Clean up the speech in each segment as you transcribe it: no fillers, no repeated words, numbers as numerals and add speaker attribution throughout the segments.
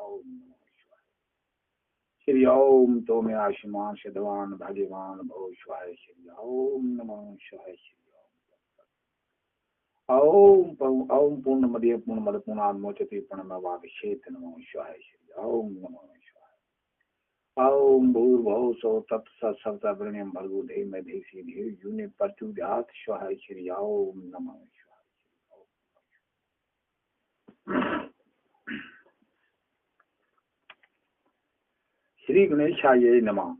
Speaker 1: ओम नमः शिवाय। श्री ओम तो में आयुष्मान सिद्धवान भाग्यवान भव शिवाय। श्री ओम नमः शिवाय। ओम पूर्णमदे पूर्णमद पूर्णान्मोचते पूर्णमेवावशिष्यते नमः शिवाय। श्री ओम नमः शिवाय। ओम भूर्भुवः स्वः तत्सवितुर्वरेण्यं भर्गो देवस्य धीमहि धियो यो न प्रचोदयात्। स्वाहा। श्री ओम नमः शिवाय। श्री गणेशाय नमः।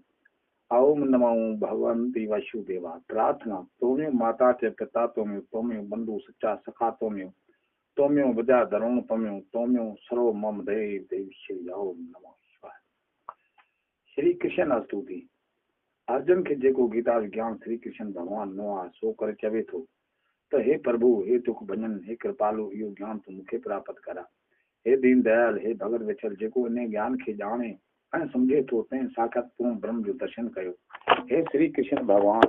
Speaker 1: ओम नमो भगवन्ति वसुदेवा। प्रार्थना। तोम्यो माता च पिता तोम्यो, तोम्यो बंधु सच्चा सखा तोम्यो, तोम्यो विद्या धरुण तोम्यो, तोम्यो सर्व मम देव देव। श्री ओम नमः शिवाय। श्री कृष्ण स्तुति। अर्जुन के जेको गीता विज्ञान श्री कृष्ण भगवान नो आ सो कर चवे थो तो हे प्रभु, हे दुख भंजन, हे कृपालु, यो ज्ञान तू मुखे प्राप्त करा। हे दीन दयाल, हे भगत विचल, जेको इन ज्ञान के जाने समझे तो तैं साक्षात तू ब्रह्म जो दर्शन कयो। हे श्री कृष्ण भगवान,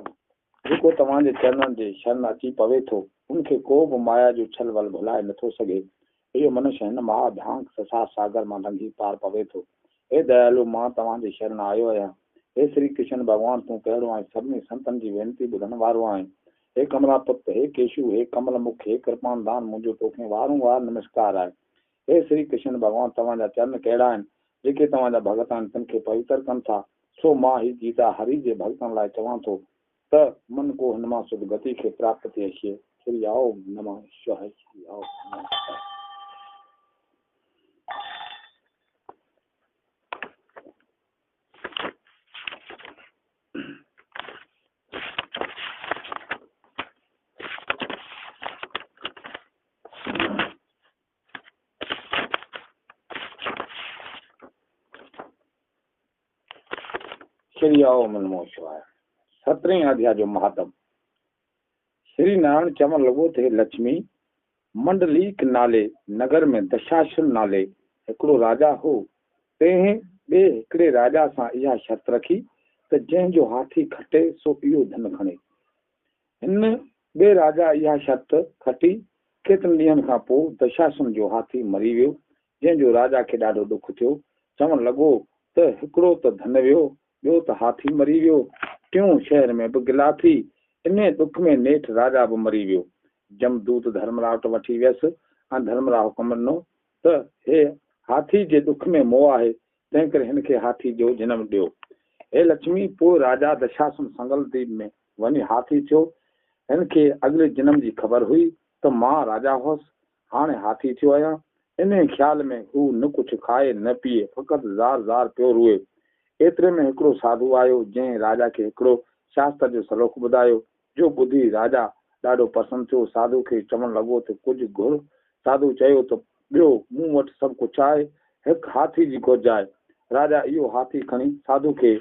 Speaker 1: जेको तव्हांजे चरणनि जे शरण अची पवे थो उनखे को बि माया जो छल वल भुलाए नथो सघे। इहो मनुष्य हिन महाभ्यांक संसार सागर मां लंघी पार पवे थो। हे दयालु, मां तव्हांजे शरण आयो आहियां। हे श्री कृष्ण भगवान, तूं कहिड़ो आहे? सभिनी संतनि जी वेनती ॿुधण वारो आहीं। हे कमला पुत्र, हे केशु, हे कमल मुख, हे कृपान दान, मुंहिंजो तोखे वारूं वार नमस्कार आहे। हे श्री कृष्ण भगवान, तव्हांजा चरण कहिड़ा आहिनि जेके तव्हांजा भगत आहिनि तिन खे पवित्र कनि था। सो मां ही गीता हरि जे भक्तनि लाइ चवां थो त मन को हिन मां सुध गति खे प्राप्त थिए। श्री ओम नमः शिवाय। श्री ओम नमः शिवाय। श्री ओम नमः शिवाय। 17वें अध्याय जो महात्म। श्री नारायण चवण लॻो थे लक्ष्मी मंडलीक नाले नगर में दशासुर नाले हिकिड़ो राजा हो। तंहिं ॿिए हिकिड़े राजा सां इहा शर्त रखी त जंहिंजो हाथी खटे सो इहो धन खणे। हिन ॿिए राजा इहा शर्त खटी। केतिरनि ॾींहंनि खां पोइ दशासुर जो हाथी मरी वियो, जंहिंजो राजा खे ॾाढो दुख थियो। चवण लॻो त हिकिड़ो त धन वियो, ॿियो त हाथी मरी वियो, टियों शहर में बि गिला थी। इन दुख में नेठ राजा बि मरी वियो। जमदूत धर्मराव वटि वठी वियसि ऐं धर्मराव हुकुम ॾिनो त हे हाथी जे दुख में मोह आहे, तंहिं करे हिन खे हाथी जो जनम ॾियो। हे लक्ष्मी, पोइ राजा दशासुर संगल द्वीप में वञी हाथी थियो। हिन खे अॻिले जनम जी ख़बर हुई त मां राजा हुअसि, हाणे हाथी थियो आहियां। इन ख़्याल में हू न कुझु खाए न पीए, फ़क़ति ज़ार ज़ार पियो रोए। एतिरे में हिकिड़ो साधु आयो, जंहिं राजा खे हिकिड़ो शास्त्र जो सलोक ॿुधायो, जो ॿुधी राजा ॾाढो पसंदि थियो। साधु खे चवण लॻो त कुझु घुर। साधु चयो त ॿियो मूं वटि सभु कुझु आहे, हिकु हाथी जी घुर्ज आहे। राजा इहो हाथी खणी साधु खे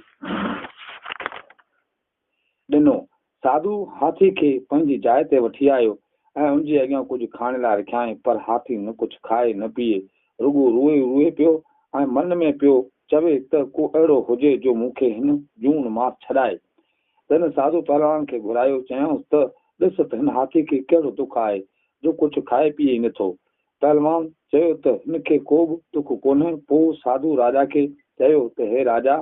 Speaker 1: ॾिनो। साधु हाथी खे पंहिंजी जाइ ते वठी आयो ऐं उनजे अॻियां कुझु खाइण लाइ रखियाईं, पर हाथी न कुझु खाए न पीए, रुॻो रोए रोए पियो ऐं मन में पियो चवे त को अहिड़ो हुजे जो मूंखे हिन जून मां छॾाए। तन साधु पहलवान खे घुरायो, चयऊंसि त ॾिस त हिन हाथी खे कहिड़ो दुख आहे जो कुझु खाए पीए ई नथो। पहलवान चयो त हिन खे को बि दुख कोन्हे। पोइ साधु राजा खे चयो त हे राजा,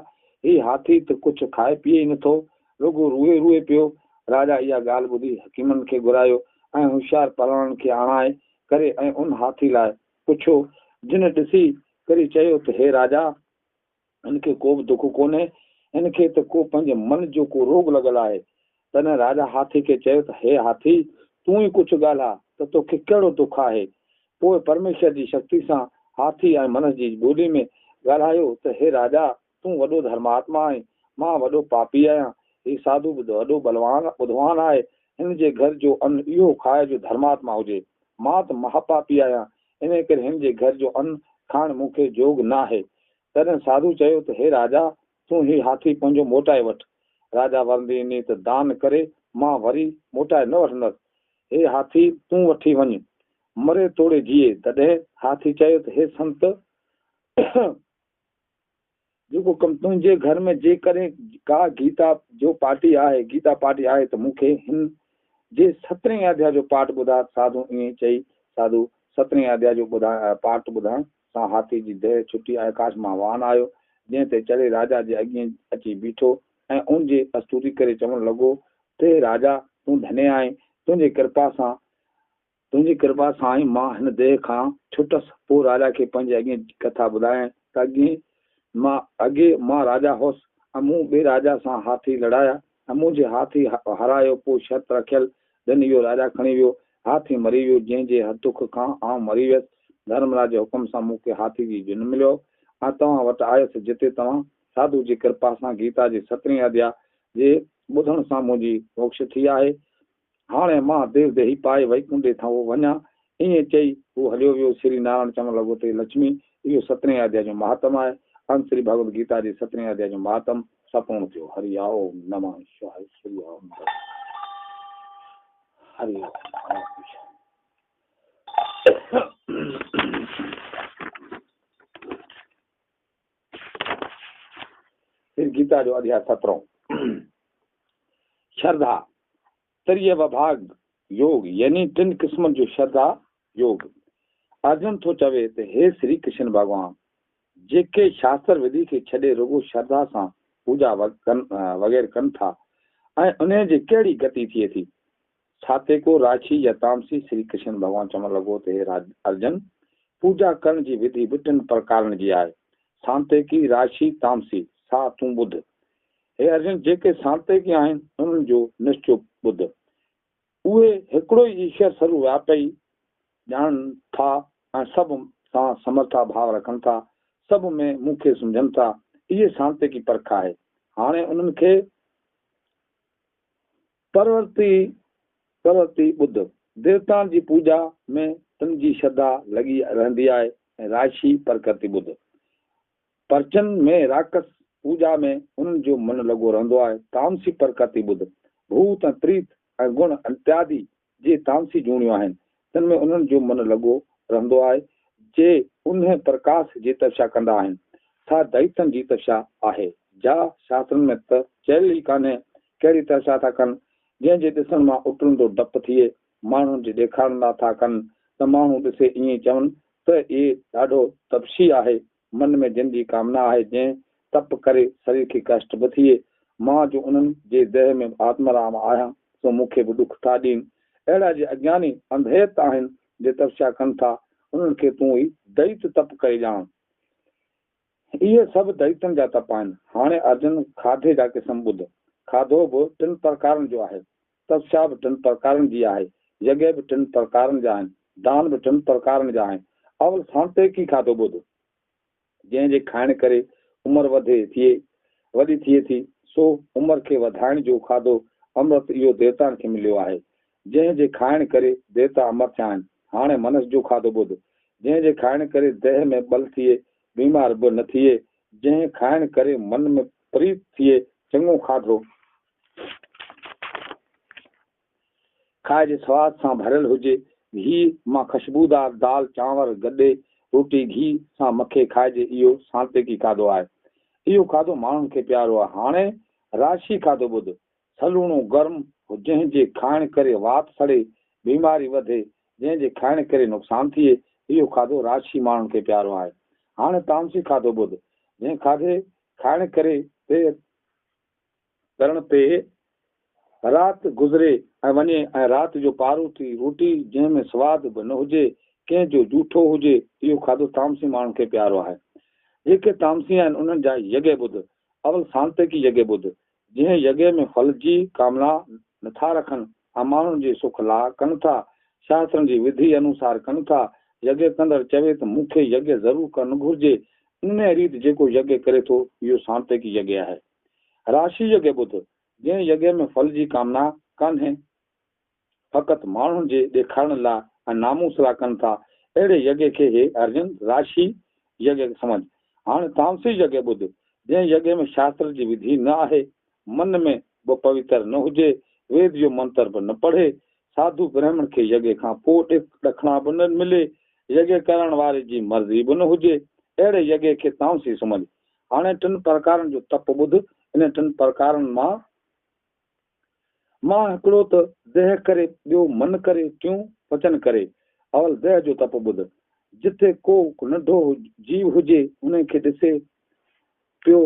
Speaker 1: ही हाथी त कुझु खाए पीए ई नथो, रुॻो रोए रोए पियो। राजा इहा ॻाल्हि ॿुधी हकीमनि खे घुरायो ऐं होशियार पहलवान खे आणाए करे ऐं उन हाथी लाइ पुछियो। जिन ॾिसी करे चयो त हे राजा, हिनखे को बि दुख कोन्हे, हिनखे त को पंहिंजे मन जो को रोग लॻल आहे। तॾहिं राजा हाथी खे चयो त हे हाथी, तूं ई कुझु ॻाल्हा त तोखे कहिड़ो दुख आहे। पोइ परमेश्वर जी शक्ति सां हाथी ऐं मन जी ॿोली में ॻाल्हायो त हे राजा, तूं वॾो धर्मात्मा आहीं, मां वॾो पापी आहियां। ही साधु वॾो बलवान बुधवान आहे, हिन जे घर जो अन्न इहो खाए जो धर्मात्मा हुजे। मां त महापापी आहियां, इन करे हिन जे घर जो अन्न खाइण मूंखे जोग न आहे। तॾहिं साधु चयो त हे राजा, तूं ही हाथी पंहिंजो मोटाए वठि। राजा वरंदी इन त दान करे मां वरी मोटाए न वठंदसि। हे हाथी, तूं वठी वञ, मरे तोड़े जीए। तॾहिं हाथी चयो त हे संत, जेको कम तुंहिंजे घर में जेकॾहिं का गीता पार्टी आहे त मूंखे हिन जे 17वें अध्याय जो पाठ ॿुधा। साधु ईअं चई साधु 17 अध्याय जो पाठ ॿुधाइण सां हाथी जी देह छुटी आकाश मां वाहन आयो, जंहिं ते चढ़े राजा जे अॻियां अची बीठो ऐं उन जी स्तुति करे चवण लॻो, ते राजा तूं धन्य आहीं, तुंहिंजी कृपा सां ई मां हिन देह खां छुटसि। पोइ राजा खे पंहिंजे अॻियां कथा ॿुधाइण त अॻे मां राजा हुउसि ऐं मूं ॿिए राजा सां हाथी लड़ाया ऐं मुंहिंजे हाथी हरायो। पोइ शर्त रखियल दिन इहो राजा खणी वियो, हाथी मरी वियो, जंहिंजे हथुख खां आउं मरी वियसि। धर्मराज जे हुकुम सां मूंखे हाथी जी जुन मिलियो ऐं तव्हां वटि आयुसि, जिते तव्हां साधु जी कृपा सां गीता जे 17 अध्याय जे ॿुधण सां मुंहिंजी मोक्ष थी आहे। हाणे मां देव देही पाए वैकुंठ ॾांहुं वञा। ईअं चई हू हलियो वियो। श्री नारायण चवण लॻो, ते लक्ष्मी, इहो 17 अध्याय जो महात्म आहे। अंत श्री भगवद गीता जे 17 अध्याय जो महात्म सपूर्ण थियो। हरि ओम नमः शिवाय। श्री ओम हरि ओम। फिर गीता जो अध्याय 17 श्रद्धा तृतीय भाग योग, यानी 3 किस्मनि जो श्रद्धा योग। अर्जुन थो चवे त हे श्री कृष्ण भगवान, जेके शास्त्र विधि खे छॾे रुगो श्रद्धा सां पूजा वग़ैरह कनि था, ऐं उन जी कहिड़ी गति थिए थी, छाते को राशि या तामसी? श्री कृष्ण भगवान चवण लॻो त हे अर्जुन, पूजा करण जी विधि बि 3 प्रकारनि जी आहे, सांतेकी, राशि, तामसी। सा तूं ॿुध। हे अर्जुन, जेके सांतेकी आहिनि उन्हनि जो निश्चय ॿुध। उहे हिकिड़ो ई ईश्वर सर्वव्यापी ॼाणनि था ऐं सभु सां समर्था भाव रखनि था, सभु में मूंखे सम्झनि था। इहे सांतेकी परख आहे। हाणे उन्हनि खे परवर्ती ॿुध। देवताउनि जी पूजा में तुन जी श्रद्धा लॻी रहंदी आहे ऐं राशि प्रकृति ॿुध। पर्चन में राक्षस पूजा में उन्हनि जो मन लॻो रहंदो आहे। तामसी प्रकृति ॿुध। भूत ऐं प्रीत ऐं गुण इत्यादि जे तामसी जूणियूं आहिनि, तिन में उन्हनि जो मन लॻो रहंदो आहे, जे उन प्रकाश जी तपस्या कंदा आहिनि। सा दैतन जी तपस्या आहे। जा शास्त्रनि में त चयल ई कान्हे कहिड़ी तपस्या था कनि, जंहिंजे ॾिसण मां उटंदो डपु थिए। माण्हुनि जे ॾेखारींदा था कनि त माण्हू ॾिसे ईअं चवनि त इहे ॾाढो तपसी आहे। मन में जिन जी कामना आहे, जंहिं तप करे शरीर खे कष्ट बि थिए। मां जो उन्हनि जे देह में आत्माराम आहियां, सो मूंखे बि दुख था ॾियनि। अहिड़ा जे अज्ञानी अंधेत आहिनि, जे तपस्या कनि था, उन्हनि खे तूं ई दैत तप करे ॼाण। इहे सभु दैतनि जा तप आहिनि। हाणे अर्जुन, खाधे जा क़िस्म ॿुध। खाधो बि 3 प्रकारनि जो आहे, तपस्या बि 3 प्रकारनि जी आहे, यज्ञ बि 3 प्रकारनि जा आहिनि, दान बि 3 प्रकारनि जा आहिनि। अवल सांतेकी खाधो ॿुध। जंहिंजे खाइण करे उमिरि वॾी थिए थी, सो उमिरि खे वधाइण जो खाधो अमृत इहो देवताउनि खे मिलियो आहे। जंहिंजे खाइण करे देवता अमर थिया आहिनि। हाणे मनस जो खाधो ॿुध। जंहिंजे खाइण करे देह में बल थिए, बीमार बि न थिए। जंहिं खाइण करे मन में प्रीत थिए, चङो खाधो खाए जे स्वाद सां भरियल हुजे। घी मां ख़ुशबूदार दाल चांवर गॾे रोटी घी सां मखे खाइजे, इहो सांतेकी खाधो आहे। इहो खाधो माण्हुनि खे प्यारो आहे। हाणे राशि खाधो ॿुध। सलूणो गर्म, जंहिंजे खाइण करे वात सड़े, बीमारी वधे, जंहिंजे खाइण करे नुक़सान थिए, इहो खाधो राशि माण्हुनि खे प्यारो आहे। हाणे तामसी खाधो ॿुध। जंहिं खाइण करे करण ते राति गुज़रे ऐं वञे ऐं राति जो पारो थी रोटी जंहिं में सवादु बि न हुजे, कंहिंजो जूठो हुजे, इहो खाधो तामसी माण्हुनि खे प्यारो आहे। जेके तामसी आहिनि उन्हनि जा यज्ञ ॿुध। अवल सांतेकी यज्ञ ॿुध। जंहिं यज्ञ में फल जी कामना नथा रखनि ऐं माण्हुनि जे सुख लाइ कनि था, शास्त्रनि जी विधि अनुसार कनि था। यज्ञ कंदड़ चवे त मूंखे यज्ञ ज़रूरु करणु घुरिजे, इन रीति जेको यज्ञ करे थो, इहो सांतेकी यज्ञ आहे। राशि यज्ञ ॿुध। जंहिं यज्ञ में फल जी कामना कान्हे, फ़क़ति माण्हुनि जे ॾेखारण लाइ ऐं नामूस लाइ कनि था, अहिड़े यज्ञ खे हे अर्जुन राशि यज्ञ समझ। हाणे तामसी यज्ञ ॿुध। जंहिं यज्ञ में शास्त्र जी विधि न आहे, मन में बि पवित्र न हुजे, वेद जो मंत्र बि न पढ़े, साधु ब्राह्मण खे यज्ञ खां पोइ ॾखणा बि न मिले, यज्ञ करण वारे जी मर्ज़ी बि न हुजे, अहिड़े यज्ञ खे तामसी समझ। हाणे 3 प्रकारनि जो तप ॿुध। इन 3 प्रकारनि मां हिकिड़ो त देह करे, ॿियो मन करे, टियों वचन करे। अवल देह जो तप ॿुध। जिथे को नंढो जीव हुजे उन खे ॾिसे पियो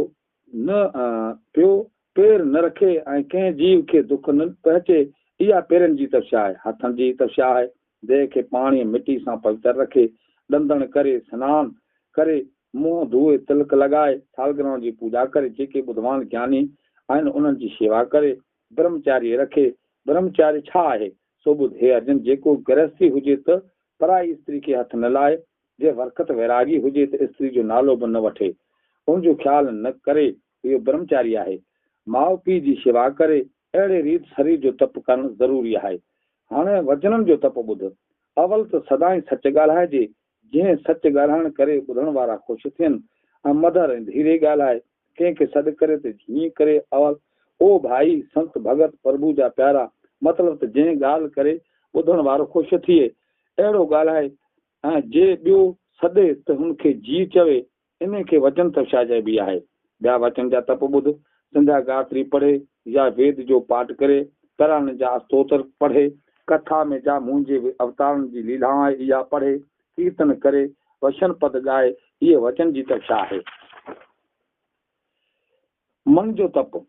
Speaker 1: पियो पेर न रखे ऐं कंहिं जीव खे दुख न पहुचे, इहा पेरनि जी तपस्या आहे। हथनि जी तपस्या आहे। देह खे पाणी मिटी सां पवित्र रखे, ॾंदण करे, सनानु करे, मुंहुं धोए, तिलक लॻाए, सालगिरह जी पूॼा करे, जेके बुधवान ज्ञानी आहिनि उन्हनि जी शेवा करे, ब्रह्मचारी रखे। ब्रह्मचारी छा आहे सो ॿुध। हे अर्जुन, जेको गृहस्थी हुजे त पराई स्त्री खे हथ न लाए, जे वरकत वैरागी हुजे त स्त्री जो नालो बि न वठे, उनजो ख्याल न करे, इहो ब्रह्मचारी आहे। माउ पीउ जी शेवा करे, अहिड़े रीत शरीर जो तप करणु ज़रूरी आहे। हाणे वचननि जो तप ॿुध। अवल त सदाई सच ॻाल्हाइजे, जंहिं सच ॻाल्हाइण करे ॿुधण वारा ख़ुशि थियनि, ऐं मधुर ऐं धीरे ॻाल्हाए, कंहिंखे सॾु करे त हीअं करे। अवल ओ भाई संत भगत प्रभु जा प्यारा, मतिलब त जंहिं ॻाल्हि करे ॿुधण वारो ख़ुशि थिए, अहिड़ो ॻाल्हाए, ऐं जे ॿियो सॾे त हुनखे जी चवे, इन खे वचन तपस्या चइबी आहे। ॿिया वचन जा तप ॿुध। संध्या गायत्री पढ़े या वेद जो पाठ करे, तरान जा स्तोत्र पढ़े, कथा में जा मुंहिंजे अवतारनि जी लीलाएं इहा पढ़े, कीर्तन करे, वचन पद ॻाए, इहे वचन जी तपस्या आहे। मन जो तप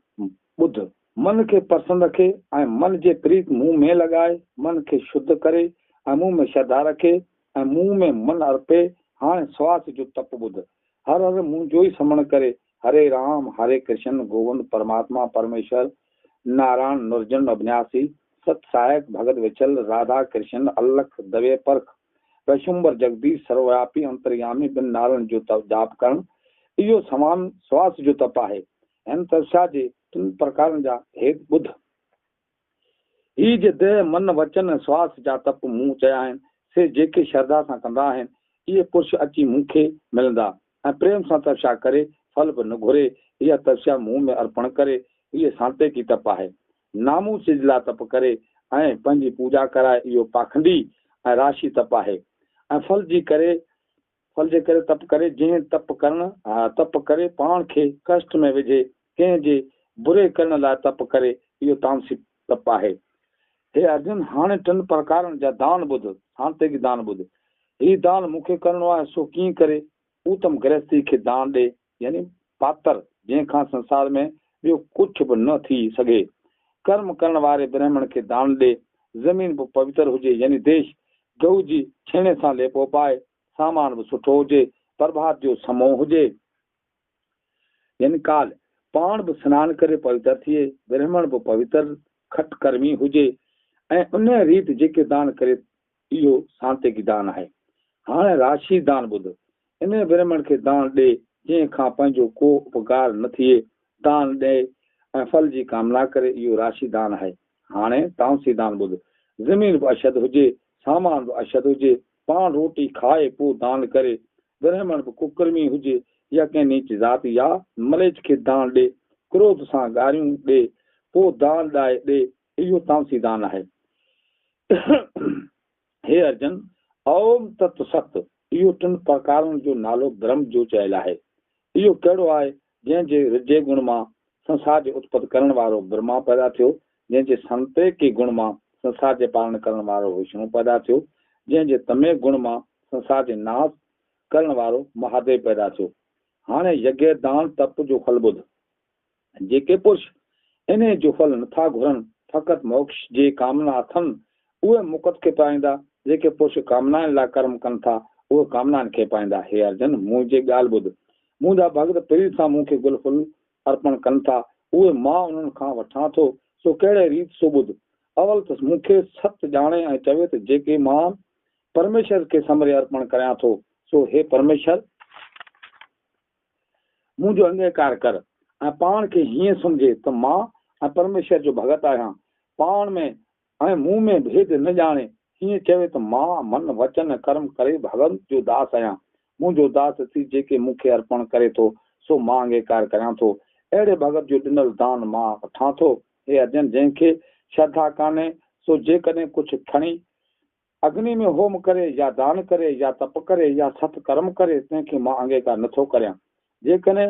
Speaker 1: ॿुध। मन खे प्रसन्न रखे ऐं मन जे प्रीत मुंह में लॻाए, मन खे शुद्ध करे ऐं मुंह में श्रद्धा रखे ऐं मुंह में मन अर्पे। हाणे श्वास जो तप ॿुध। हर हर मुंह जो ई स्मरण करे, हरे राम हरे कृष्ण गोविंद परमात्मा परमेश्वर नारायण निर्जन अविनाशी सत सहायक भगत विचल राधा कृष्ण अलख दवे परख वैशुंबर जगदीश सर्वव्यापी अंतर्यामी बिन नारायण जो तप जाप करण, इहो समान श्वास जो तप आहे। हिन तपस्या जे 3 प्रकारनि जा हेत ॿुध। ही जे देह मन वचन श्वास जा तप मूं चया आहिनि, से जेके श्रद्धा सां कंदा आहिनि, इहे पुरुष अची मूंखे मिलंदा ऐं प्रेम सां तपस्या करे, फल बि न घुरे। इहा तपस्या मुंह में अर्पण करे, इहे सांतेकी तप आहे। नामू सिजला तप करे ऐं पंहिंजी पूजा कराए, इहो पाखंडी ऐं राशि तप आहे। ऐं फल जे करे तप करे, जंहिं तप करे पाण खे कष्ट में विझे, कंहिंजे बुरे करण लाइ तप करे, इहो तामसी तप आहे। हे अर्जुन, हाणे 3 प्रकारनि जा दान ॿुध। सांतेकी दान ॿुध। ही दान मूंखे करणो आहे, सो कीअं करे। उत्तम गृहस्थी खे दान ॾे, यानी पातर, जंहिंखां संसार में ॿियो कुझु बि न थी सघे। कर्म करण वारे ब्राह्मण खे दान ॾे। ज़मीन बि पवित्र हुजे, यानी देश गऊ जी छेणे सां लेपो पाए, सामान बि सुठो हुजे, प्रभात जो समो हुजे, यानी काल, पाण बि सनानु करे पवित्र थिए, ब्राह्मण बि पवित्र खटकर्मी हुजे, ऐं उन रीत जेके दान करे, इहो सांतेकी दान आहे। हाणे राशि दान ॿुध। इन ब्राह्मण खे दान ॾे, जंहिंखां पंहिंजो को उपकार न थिए, दान ॾे ऐं फल जी कामना करे, इहो राशि दान आहे। हाणे तामसी दान ॿुध। ज़मीन बि अशुद्ध हुजे, सामान बि अशुद्ध हुजे, पाण रोटी खाए पोइ दान करे, ब्राह्मण बि कुकर्मी हुजे या कंहिं नीच ज़ाति या मलेच खे दान ॾे, क्रोध सां ॻारियूं ॾे पोइ दान ॾे, इहो तामसी दान आहे। हे अर्जुन, ओम तत् सत, इहो 3 प्रकारनि जो नालो ब्रह्म जो चयल आहे। इहो कहिड़ो आहे, जंहिंजे रिजे गुण मां संसार जे उत्पत्ति करण वारो ब्रह्मा पैदा थियो, जंहिंजे संतेकी गुण मां संसार जे पालन करण वारो विष्णु पैदा थियो, जंहिंजे तमे गुण मां संसार जे नाश करण वारो महादेव पैदा थियो। हाणे यज्ञ दान तप जो फल ॿुध। जेके पुरुष इन जो फल नथा घुरनि, फ़क़ति मोक्ष जे कामना अथनि, उहे मुक़त खे पाईंदा। जेके पुरुष कामनाउनि लाइ कर्म कनि था, उहे कामनाउनि खे पाईंदा। हे अर्जुन, मुंहिंजी ॻाल्हि ॿुध। मुंहिंजा भगत प्रीत सां मूंखे गुल फुल अर्पण कनि था, उहे मां उन्हनि खां वठां थो, सो कहिड़े रीत सो ॿुध। अवल त मूंखे सत ॼाणे ऐं चवे त जेके मां परमेश्वर खे समरे अर्पण करियां थो, सो हे परमेश्वर मुंहिंजो अंगीकार कर ऐं पाण खे हीअं सम्झे त मां ऐं परमेश्वर जो भगत आहियां। पाण में ऐं मुंह में भेद न ॼाणे, हीअं चवे त मां मन वचन कर्म करे भगवान जो दास आहियां। मुंहिंजो दास थी जेके मूंखे अर्पण करे थो, सो मां अंगीकार करियां थो। अहिड़े भगत जो ॾिनल दान मां वठां थो। हे अर्जुन, जंहिंखे श्रद्धा कान्हे, सो जेकॾहिं कुझु खणी अग्नि में होम करे या दान करे या तप करे या सत कर्म करे, तंहिंखे मां अंगीकार नथो करियां। जेकॾहिं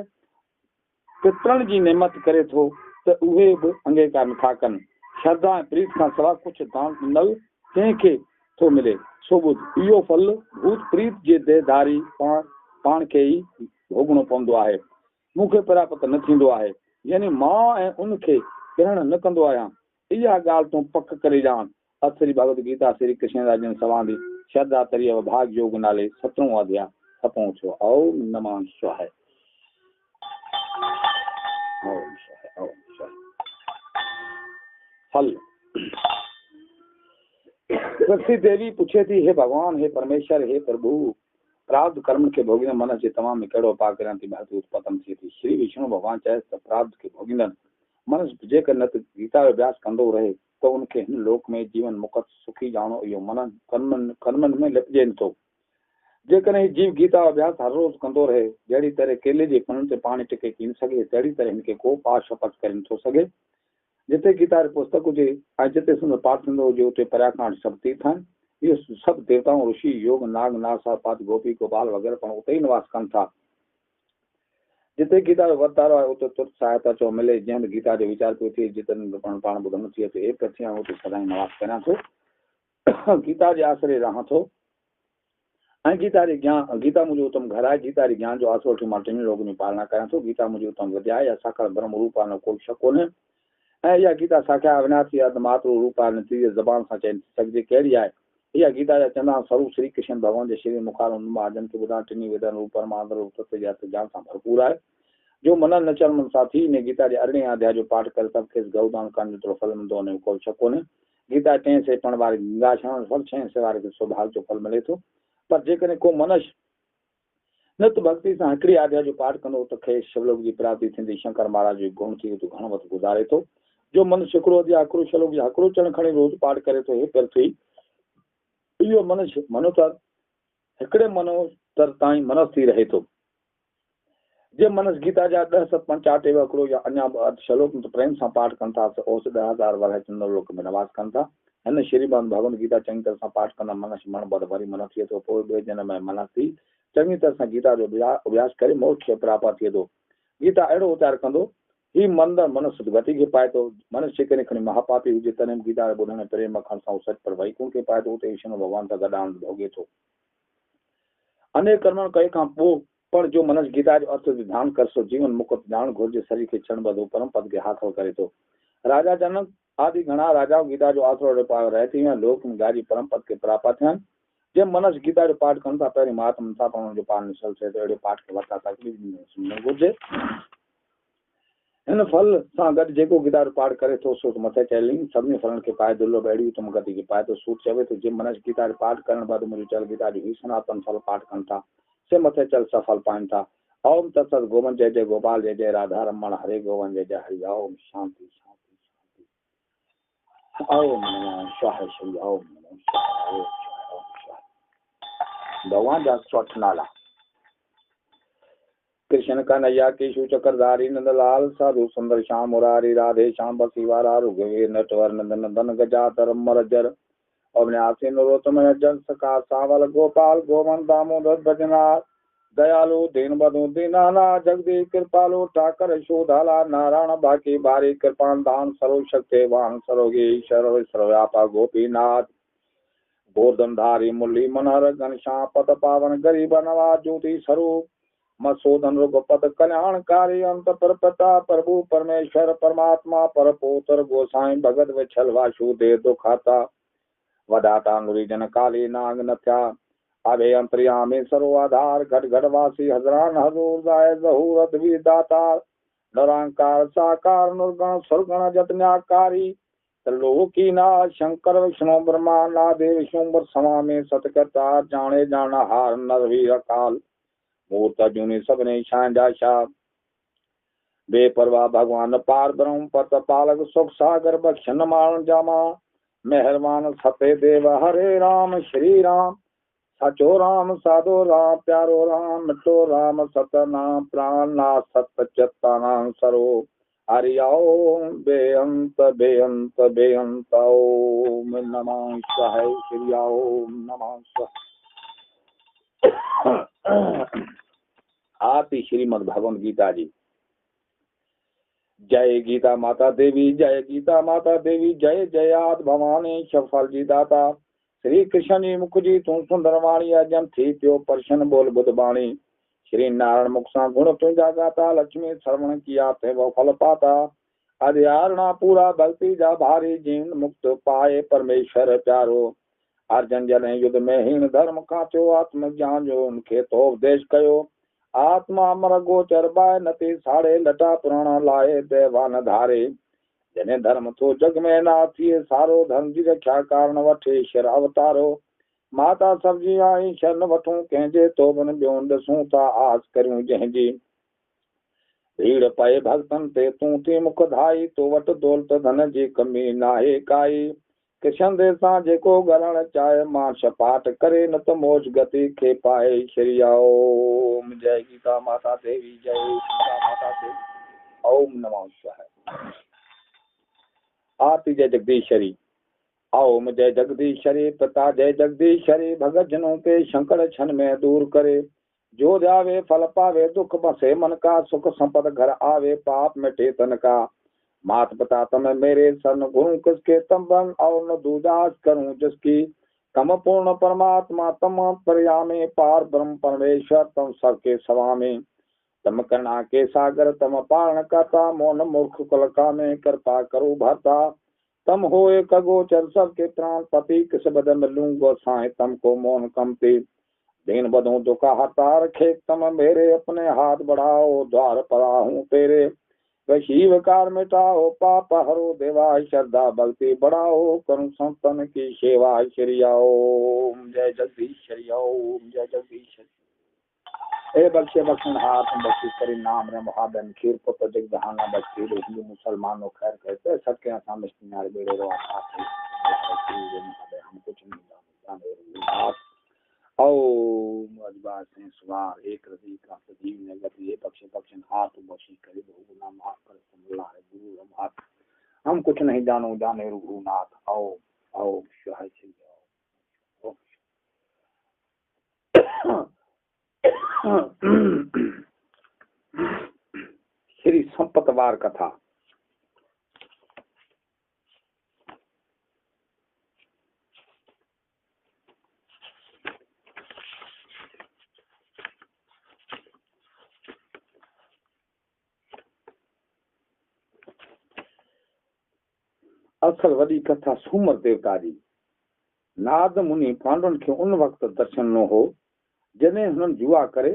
Speaker 1: पितरनि जी नेमत करे थो, त उहे बि अंगीकार नथा कनि। श्रद्धा ऐं प्रीत खां सवाइ कुझु दान ॾिनल कंहिंखे थो मिले सो ॿुध, इहो फल भूत प्रीत जे देहधारी पाण खे ई भोगणो पवंदो आहे, मूंखे प्राप्त न थींदो आहे, यानी मां ऐं उनखे ग्रहण न कंदो आहियां। इहा ॻाल्हि तूं पक करे ॼाण। श्री भगवत गीता श्री कृष्ण राजन सवांदी श्रद्धा तरीय भाग योग नाले 17 अध्याय 7 छो। ओम नमः शिवाय। ओम शिवाय। ओम शिवाय। फल। तुलसी देवी पूछे थी, हे भगवान, हे परमेश्वर, हे प्रभु, प्रारब्ध कर्म के भोगिन मन जे तमाम में कहिड़ो पार करण थी भक्ति उत्पन्न थी थी। श्री विष्णु भगवान चए त प्रारब्ध के भोगिन मन जेकर न गीता जो अभ्यास कंदो रहे तो उनके हिन लोक में जीवन मुक्त सुखी जानो इहो मन कर्मन में लिपजे नथो। जेकॾहिं जीव गीता अभ्यास हर रोज कंदो रहे, जहिड़ी तरह केले जे पननि ते पाणी टिके थी न सघे, तहिड़ी तरह हिनखे को पाठ शपथ करे नथो सघे। जिते गीता जो पुस्तक हुजे ऐं जिते सुंदर पाठ थींदो हुजे उते परियां खां सभु तीर्थ आहिनि। इहे सभु देवताऊं, ऋषि, योग, नाग, नागपात, गोपी, गोपाल वग़ैरह पण उते ई निवास कनि था। जिते गीता जो वर्तारो आहे उते तुर्त सहायता चो मिले। जंहिं गीता जो वीचार पियो थिए जितनि पाण ॿुधण थी अचे, हे प्रथि उते सदाई निवास करियां थो, गीता जे आसरे रहां थो ऐं गीता जे ज्ञान, गीता मुंहिंजो उत्तम घर आहे। गीता जे ज्ञान जो आसरो वठी मां टिनि लोकनि जी पालना करियां थो। गीता मुंहिंजी उत्तम विद्या आहे, साकार ब्रह्म रूप आहे, न कोई शक कोन्हे। ऐं इहा गीता साख्या अविनाशी अधमातृ रूप आहे, नतीजे ज़बान सां चई सघिजे कहिड़ी आहे। इहा गीता जा चङा स्वरूप श्री कृष्ण भगवान जे श्री मुखार अर्जुन खे ॿुधाइण टिनी वेदन रूप परमात्मा रूप तत्व जे अर्थ ज्ञान सां भरपूर आहे। जो मनन न चरण सां थी इन गीता जे 18 अध्याय जो पाठ करे सब खेसि गौदान करण जेतिरो फल मिलंदो उन में कोई शक कोन्हे। गीता 10 से पढ़ण वारे गंगा स्नान सब 6 से वारे खे सौभाग्य जो फल मिले थो। पर जेकॾहिं को मनुष्य नित भक्ति सां हिकिड़ी अध्याय जो पाठ कंदो त खेसि शिवलोक जी प्राप्ति थींदी। शंकर महाराज जो गुण थी तो घणो वधि गुज़ारे थो। जो मनुष्य हिकिड़ो अध्याय हिकिड़ो शिवलोक जी हिकिड़ो चरण खणी रोज़ पाठ करे थो, हे पृथ्वी, इहो मनुष्य मनोतर हिकिड़े मनोतर ताईं मनस थी रहे थो। जे मनुष्य गीता जा 10 सतपंच चाटे हिकिड़ो या अञा श्लोक प्रेम सां पाठ कनि था त ओस 10,000 वर्ष चंद्रलोक में निवास कनि था। हिन श्रीमद भगवत गीता चङी तरह सां पाठ कंदा मनुष्य मन बद वरी मन थिए थो। पोइ ॿिए जन्म में मन थी चङी तरह सां गीता जो अभ्यास करे मोक्ष खे प्राप्त थिए थो। गीता अहिड़ो उचार कंदो ही मंदर मनुष्य गति खे पाए थो। मनुष्य जेकॾहिं खणी महापापी हुजे तॾहिं गीता जो ॿुधण प्रेम अखण सां सच पर वैकुंठ खे पाए थो, उते विष्णु भॻवान सां गॾु आनंद भोगे थो। अनेक कर्म कई खां पोइ पर जो मनुष्य गीता जो अर्थ ध्यान कर सो जीवन मुक्त जान घुर्जे शरीर के क्षण बदो परम पद के हासिल करे तो। राजा जनक आदि घणा राजाओं गीता जो आसरो पायो रहती हैं, लोक में गाजी परम पद के प्राप्त हैं। जे मनुष्य गीता जो पाठ कनि था पहिरीं महात्मा था पण जो पाठ निशल थिए तो अहिड़े पाठ के वरिता तकलीफ़ न घुर्जे। हिन फल सां गॾु जेको गीता जो पाठ करे थो सो मथे चयलिंग सभिनी फलनि खे पाए दुर्लभ अहिड़ी उत्तम गति खे पाए थो। सूट चवे थो जे मनुष्य गीता जो पाठ करण बाद मुंहिंजो चल गीता जो ही सनातन फल पाठ कनि था से मथे चल सफल पाइनि था। ओम तत्सत। गोविंद जय जय गोपाल जय जय राधा रमण हरे गोविंद जय जय हरि। ओम शांति शांति शांति। ओम नमः शिवाय। श्री ओम नमः शिवाय। ओम शिवाय। भगवान जा 8 नाला। कृष्ण कन्हैया केशु चक्रधारी नंदलाल साधु सुंदर श्याम मुरारी राधे श्याम बसीवारा रघुवीर नटवर नंदन नंदन गजातर मरजर अविनाशी नरोत्तम जन सका सावल गोपाल गोमन दामोदर भजनाथ दयालु दीन बंधु दीनाना जगदीश कृपालु ठाकर शोधाला नारायण बाकी बारी कृपान दान सर्व शक्तिवान सर्वगीश्वर सर्वव्यापक गोपीनाथ गोवर्धनधारी मुरली मनोहर घनश्याम पद पावन गरीब नवाज ज्योति स्वरूप मत्सोधन रघुपत कल्याणकारी अंत पर प्रता प्रभु परमेश्वर परमात्मा पर पोतर गोसाई भगत विछल वासुदेव दुखाता वदाता नुरी जन काली नाग नथ्या अभे अंतर्यामी सर्वाधार घट घटवासी हजरान हजूर दाय जहूरत भी दाता निरंकार साकार निर्गुण सुरगुण जतन्याकारी त्रिलोकीनाथ शंकर विष्णु ब्रह्मा नादे विष्णु स्वामी सतकर्ता जाने जाना हार नरवीर काल मूर्त जूनी सबने शांजाशा बेपरवाह भगवान पार ब्रह्म पत पालक सुख सागर बख्शन मान जामा मेहरबान सते देव हरे राम श्री राम सचो राम साधो राम प्यारो राम मिठो राम सतनाम प्राण नाथ सत चित्ता नाम सरो हरि ओम बेअंत बेअंत बेअंत ओम नमः शिवाय। श्री ओम नमः शिवाय। आती श्रीमद् भगवद गीता जी। जय गीता माता देवी जय गीता माता देवी जय जयात भवानी सफल जी दाता श्री कृष्ण जी मुख जी तू सुंदर वाणी अजम थी पियो परशन बोल बुध बाणी। श्री नारायण मुख सा गुण तुझा गाता लक्ष्मी श्रवण किया ते वो फल पाता। अध्यारणा पूरा भक्ति जा भारी जीवन मुक्त पाए परमेश्वर प्यारो। अर्जन जन युद्ध में हीन धर्म काचो आत्म ज्ञान जो उनके तो उपदेश कयो। आत्मा अमर गोचर बाय नती साड़े लटा पुराणा लाए देवान धारे। जने धर्म तो जग में ना थिए सारो धर्म जी रक्षा कारण वठे शर अवतारो। माता सब्जी आई शरण वठूं कहजे तो बन ब्यों दसूं ता आस करूं जहजी। भीड़ पए भक्तन ते तू थी मुख धाई तो वट दौलत धन जी कमी नाहे काई। कृष्ण देसा जेको गरण चाहे मां सपाट करे न तो मोज गति के पाए। श्री ओम जय गीता माता देवी जय गीता माता देवी। ओम नमः शिवाय। आरती जय जगदीश्वरी। ओम जय जगदीश्वरी पिता जय जगदीश्वरी। भगत जनों के शंकर क्षण में दूर करे। जो जावे फल पावे दुख बसे मन का। सुख संपद घर आवे पाप मिटे तन का। मात पिता तम मेरे सन गुरु किसके तम बन और न दूजास करूं जिसकी। तम पूर्ण परमात्मा तम पर्यामे पार ब्रह्म परमेश्वर तम सबके स्वामी। तम करुणा के सागर तम पारण करता मोन मूर्ख कुल का में कृपा करो भरता। तम होए खगोचर सबके प्राण पति किस बदन मिलूं गोसाई तम को मोन कमती। दीन बधूं दुखा हता रखे तम मेरे अपने हाथ बढ़ाओ द्वार पर आहूं तेरे। शिव कार मिटाओ पाप हरो देवा श्रद्धा भक्ति बढ़ाओ करूं संतन की सेवा। श्री ओम जय जगदीश ओम जय जगदीश। ए बख्शे बख्शन हाथ बख्शी करी नाम रे महाबन खीर पुत्र जग जहाना बख्शी हिंदू मुसलमानों खैर कहते सबके आसा मिस्टिनार बेड़े रो हम कुछ नहीं जाने। ओम अजबार से सवार एक रवि का सजीव ने गति बख्शे बख्शन हाथ बख्शी करी बहुगुना माफ कर संभला है गुरु हम हाथ। हम कुछ नहीं जानो जाने रघुनाथ। आओ आओ सहाय से श्री संपतवार कथा। असल वॾी कथा सूमर देवता जी। नारद मुनि पांडवन खे उन वक्त दर्शन न हो जॾहिं हुननि जुआ करे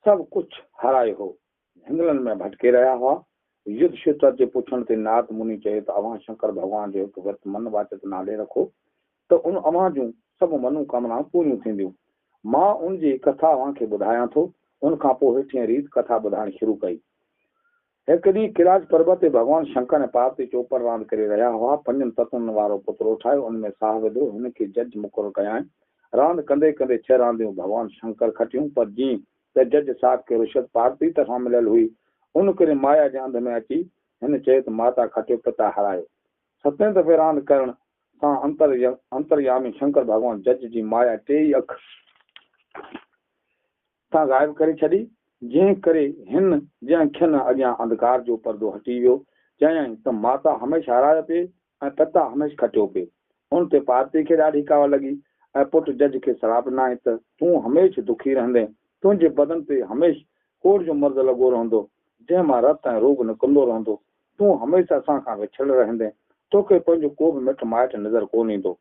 Speaker 1: सब कुछ हाराए हो। हिंगलन में भटके रहा हुआ। युद्ध क्षेत्र जे पुछण ते नारद मुनि चयो त अवां शंकर भगवान जो हिकु व्रत मन वाचत नाले रखो त उन अवां जूं सभु मनोकामनाऊं पूरियूं थींदियूं। मां उन जी कथा अवां खे ॿुधायां थो। उन खां पोइ हेठियां रीत कथा ॿुधाइण शुरू कई। एक ॾींहुं कैलाश पर्वत ते भगवान शंकर ने पार्वती चौपर रांदि करे रहिया हुआ। पंजनि तत्वनि वारो पुत्र उठायो उनमें साह विधो हुनखे जज मुक़ररु कयाईं। रांदि कंदे कंदे 6 रांदियूं भगवान शंकर खटियूं पर जीअं त जज साहब खे रुशत पार्वती तरफ़ां मिलियल हुई उन करे माया जे अंध में अची हिन चयो त माता खटियो पिता हरायो। 7 दफ़े रांदि करण सां अंतर्यामी शंकर भगवान जज जी माया 3 अख सां गायब करे छॾी। जंहिं करे हिन जंहिं अखियुनि अॻियां अंधकार जो पर्दो हटी वियो। चयाईं त माता हमेशह हारायो पिए ऐं पिता हमेशह खटियो पिए। उन ते पार्वती खे ॾाढी काव लॻी ऐं पुट जज खे श्राप ॾिनाई त तूं हमेशह दुखी रहंदे। तुंहिंजे बदन ते हमेशह कोड़ जो मर्द लॻो रहंदो जंहिं मां रत ऐं रोग निकिरंदो रहंदो। तूं हमेशह असां खां विछड़ रहंदे। तोखे पंहिंजो को बि मिट माइट नज़र कोन ईंदो।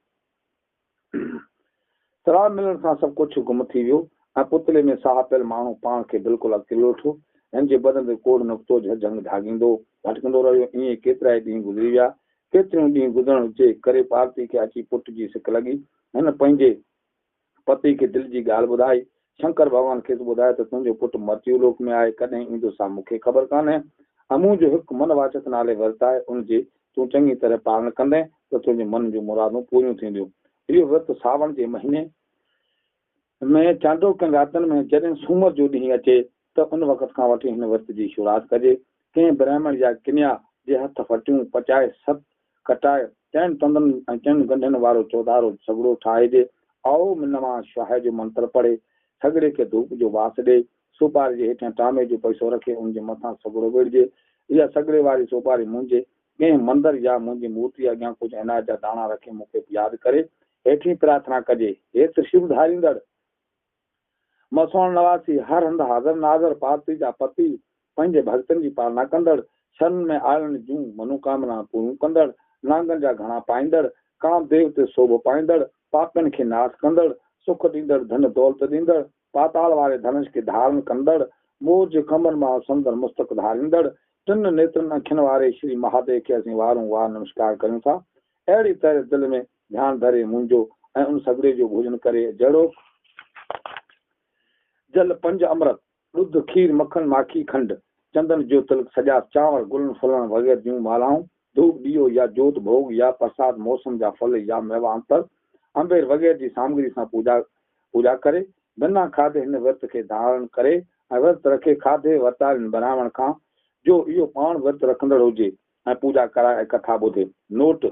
Speaker 1: श्राप मिलण सां सभु कुझु गुम थी वियो ऐं पुतले में साह पियल माण्हू पाण खे बिल्कुलु अकेलो ठो। हिन जे बदन ते कोड़ निकितो जंग धागींदो भटकंदो रहियो। ईअं केतिरा ई ॾींहं गुज़री विया। केतिरियूं ॾींहं गुज़रण जे करे पार्वती खे अची पुट जी सिक लॻी। हिन पंहिंजे पति खे दिलि जी ॻाल्हि ॿुधाई। शंकर भॻवान खे ॿुधायो त तुंहिंजो पुटु मृत्यु लोक में आहे कॾहिं ईंदो सा मूंखे ख़बर कान्हे। अमूं जो हिकु मन वाचक नाले व्रत आहे उन जे तूं चङी तरह पालन कंदे त तुंहिंजे मन जूं मुरादूं पूरियूं थींदियूं। इहो व्रत सावण जे महीने में चांडोकनि रातनि में जॾहिं सूमर जो ॾींहुं अचे त उन वक़्त खां वठी हिन व्रत जी शुरूआत कजे। कंहिं ब्राह्मण या कन्या जे हथ फटियूं पचाए सत कटाए 3 तंदनि ऐं 3 गंढनि वारो चौधारो सॻड़ो ठाहिजे। ओम नमः शिवाय जो मंत्र पढ़े सॻड़े खे धूप जो वास ॾे। सुपारी जे हेठियां टामे जो पैसो रखे उन जे मथां सॻड़ो विढ़जे। इहा सॻड़े वारी सुपारी मुंहिंजे कंहिं मंदिर या मुंहिंजी मूर्ति अॻियां कुझु अनाज जा दाणा रखे मूंखे यादि करे हेठी प्रार्थना कजे। हेत शिव धारींदड़ मसोण नवासी हर हंधि हाज़िर नाज़र पार्वती जा पति पंहिंजे भक्तनि जी पालना कंदड़ शन में आयण जूं मनोकामना पूरियूं कंदड़ नांगनि जा घणा पाईंदड़ कामदेव ते शोभ पाईंदड़ पापनि खे नाश कंदड़ सुख ॾींदड़ धन दौलत ॾींदड़ पाताल वारे धनुष खे धारण कंदड़ मोर जे खंभनि मां संदर मुस्तक धारींदड़ टिन नेत्रनि अखियुनि वारे श्री महादेव खे असीं वारूं वार नमस्कार कयूं था। अहिड़ी तरह दिलि में ध्यानु धरे मुंहिंजो ऐं उन सॻड़े जो भोजन करे जहिड़ो जल पंज अमृत ॾुध खीर मक्खन माखी खंड चंदन जो तिलक सॼा चांवर गुलनि फुलनि वग़ैरह जूं मालाऊं धूप ॾीओ या जोत भोग या प्रसाद मौसम जा फल या मेवा अंतर अंबेर वग़ैरह जी सामग्री सां पूजा करे बिना खाधे हिन विर्त खे धारण करे ऐं विर्त रखे खाधे वरतारिन ब्राह्मण खां जो इहो पाण विर्त रखंदड़ हुजे ऐं पूजा कराए ऐं कथा ॿुधे। नोट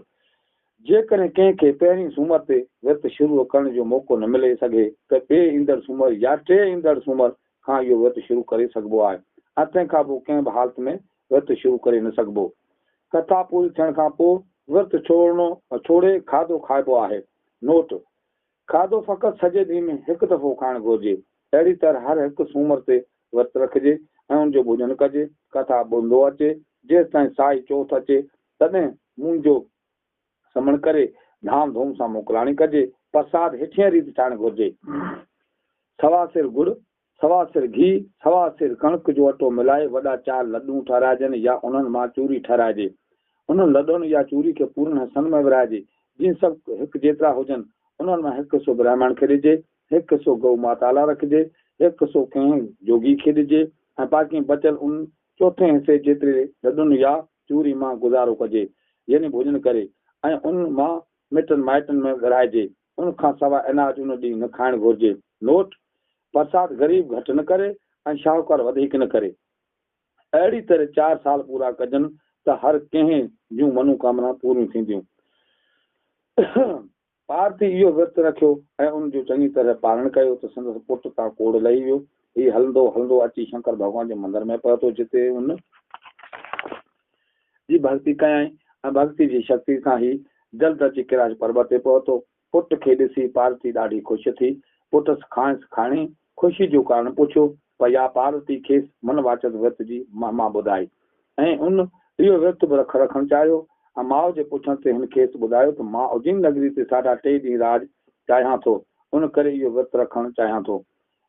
Speaker 1: जेकॾहिं कंहिंखे पहिरीं सूमर ते विर्त शुरू करण जो मौक़ो न मिले सघे त ॿिए ईंदड़ सूमर या टे ईंदड़ सूमर खां इहो विर्त शुरू करे सघिबो आहे ऐं तंहिंखां पोइ कंहिं बि हालत में विर्त शुरू करे न सघिबो। कथा पूरी थियण खां पोइ विर्त छोड़े खाधो खाइबो आहे। नोट खाधो फ़क़ति सॼे ॾींहं में हिकु दफ़ो खाइणु घुरिजे। अहिड़ी तरह हर हिकु सूमर ते विर्त रखिजे ऐं उनजो भोजन कजे। कथा ॿुधंदो अचे जेसि ताईं साई चौथ अचे तॾहिं मुंहिंजो समण करे धाम धूम सां मोकिलाणी कजे। प्रसाद हेठियां रीति ठाहिणु घुरिजे। सवा सिर गुड़ सवा सिर घी सवा सिर कणिक जो अटो मिलाए वॾा 4 लॾूं ठाराइजनि या उन्हनि मां चूरी ठाराइजे। उन्हनि लॾुनि या चूरी खे पूरनि हिसनि में विराइजे। जीअं सभु हिकु जेतिरा हुजनि उन्हनि मां हिकु हिसो ब्राह्मण खे ॾिजे, हिकु हिसो गऊ माता लाइ रखिजे, हिकु हिसो कंहिं जोगी खे ॾिजे ऐं बाक़ी बचियल उन चोथे हिसे जेतिरे लॾुनि या चूरी मां गुज़ारो कजे यानी भोजन करे ऐं उन मां मिटनि माइटनि में विराइजे। उन खां सवाइ अनाज उन ॾींहुं न खाइणु घुरिजे। नोट प्रसाद ग़रीब घटि न करे ऐं शाहूकार वधीक न करे। अहिड़ी तरह 4 साल पूरा कजनि त हर कंहिं जूं मनोकामना पूरियूं थींदियूं। पार्वती इहो विर्त रखियो ऐं उनजो चङी तरह पालन कयो त संदसि पुट तां कोड़ लही वियो। हीउ हलंदो हलंदो अची शंकर भॻवान जे मंदर में पहुतो जिते उन जी भक्ति कयई ऐं भक्ति जी शक्ति सां ई जल्द अची कैलाश पर्वत ते पहुतो। पुट खे ॾिसी पार्वती ॾाढी ख़ुशि थी। पुट खांसि खाणी ख़ुशी जो कारण पुछियो पर या पार्वती खेसि मन वाचक विर्त जी महिमा ॿुधाई ऐं उन इहो विर्त बि रखणु चाहियो ऐं माउ जे पुछण ते हिन खेसि ॿुधायो त मां उज्जैन नगरी ते साढा 3 ॾींहं राज चाहियां थो उन करे इहो विर्त रखणु चाहियां थो।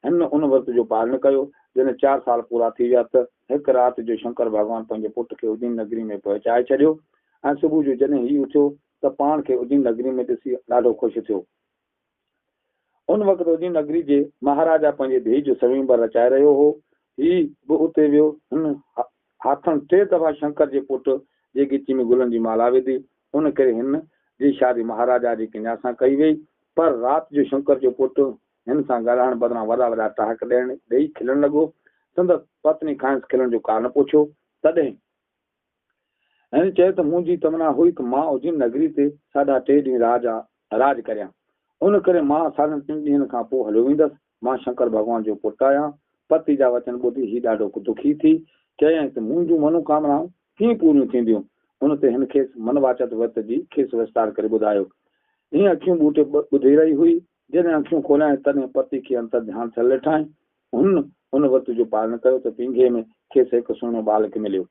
Speaker 1: हिन उन विर्त जो पालन कयो। जॾहिं 4 साल पूरा थी विया त हिकु राति जो शंकर भॻवानु पंहिंजे पुट खे उज्जैन नगरी में पहुचाए छॾियो ऐं सुबुह जो जॾहिं हीउ उथियो त पाण खे उज्जैन नगरी में ॾिसी ॾाढो ख़ुशि थियो। उन वक़्तु उज्जैन नगरी जे महाराजा पंहिंजे धीउ जो समींबर रचाए रहियो हो। हीउ बि उते वियो। हिन हाथनि 3 दफ़ा शंकर जे पुट जे गिची में गुलनि जी माला विधी। उन करे हिन जी शादी महाराजा जी कन्या सां कई वई। पर राति जो शंकर जो पुट हिन सां ॻाल्हाइण बदिरां वॾा वॾा टहाक ॾेई खिलणु लॻो। संदसि पत्नी खांसि खिलण जो कारण पुछियो। तॾहिं हिन चयो त मुंहिंजी तमना हुई त मां उज्जैन नगरी ते साढा 3 ॾींहं राज करियां। उन करे मां 3.5 ॾींहंनि खां पोइ हलियो वेंदसि। मां शंकर भॻवान जो पुटु आहियां। पति जा वचन ॿुधी ही ॾाढो दुखी थी चयईं त मुंहिंजूं मनोकामनाऊं कीअं पूरियूं थींदियूं। उन ते हिन खेसि मनवाचक विर्त जी खेसि विस्तार करे ॿुधायो। हीअं अखियूं ॿूटे ॿुधी रही हुई। जॾहिं अखियूं खोलाए तॾहिं पति खे अंतर ध्यानु थियल ॾिठाई। उन विर्त जो पालन कयो त पींघे में खेसि हिकु सुहिणो बालक मिलियो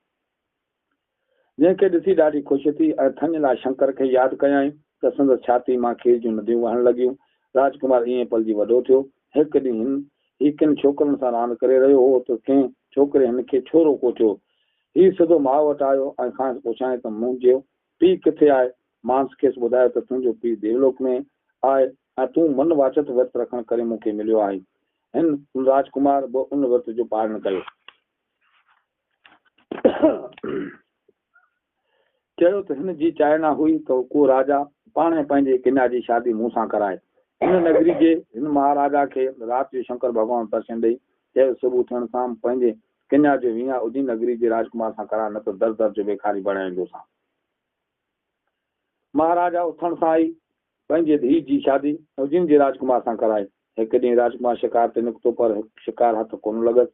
Speaker 1: जंहिंखे ॾिसी ॾाढी ख़ुशि थी ऐं थञ लाइ शंकर खे यादि कयई त संदसि छाती मां खीर जूं नदियूं वहणु लॻियूं। राजकुमार ईअं पलिजी वॾो थियो। हिकु ॾींहुं ही किन छोकिरनि सां रांदि करे रहियो हो त कंहिं छोकिरे हिन खे छोरो कोठियो। हीउ सिधो माउ वटि आयो ऐं खांसि पुछाए त मुंहिंजो पीउ किथे आहे। मांस खेसि ॿुधायो त तुंहिंजो पीउ देवलोक में आहे ऐं तूं मन वाचक विर्त रखण करे मूंखे मिलियो आहे। हिन राजकुमार बि उन विर्त जो पालन कयो। चयो त हिन जी चाइना हुई त को राजा पाणे पंहिंजे कन्या जी शादी मूं सां कराए। हिन नगरी जे हिन महाराजा खे राति जो शंकर भॻवानु दर्शन ॾेई चयो सुबुह थियण सां पंहिंजे कन्या जो विहांउ उज्जैन नगरी जे राजकुमार सां करा न त दर दर जो बेखारी बणाईंदोसां। महाराजा उथण सां ई पंहिंजे धीउ जी शादी उज्जैन जे राजकुमार सां कराए। हिकु ॾींहुं राजकुमार शिकार ते निकितो पर शिकार हथ कोन लॻसि।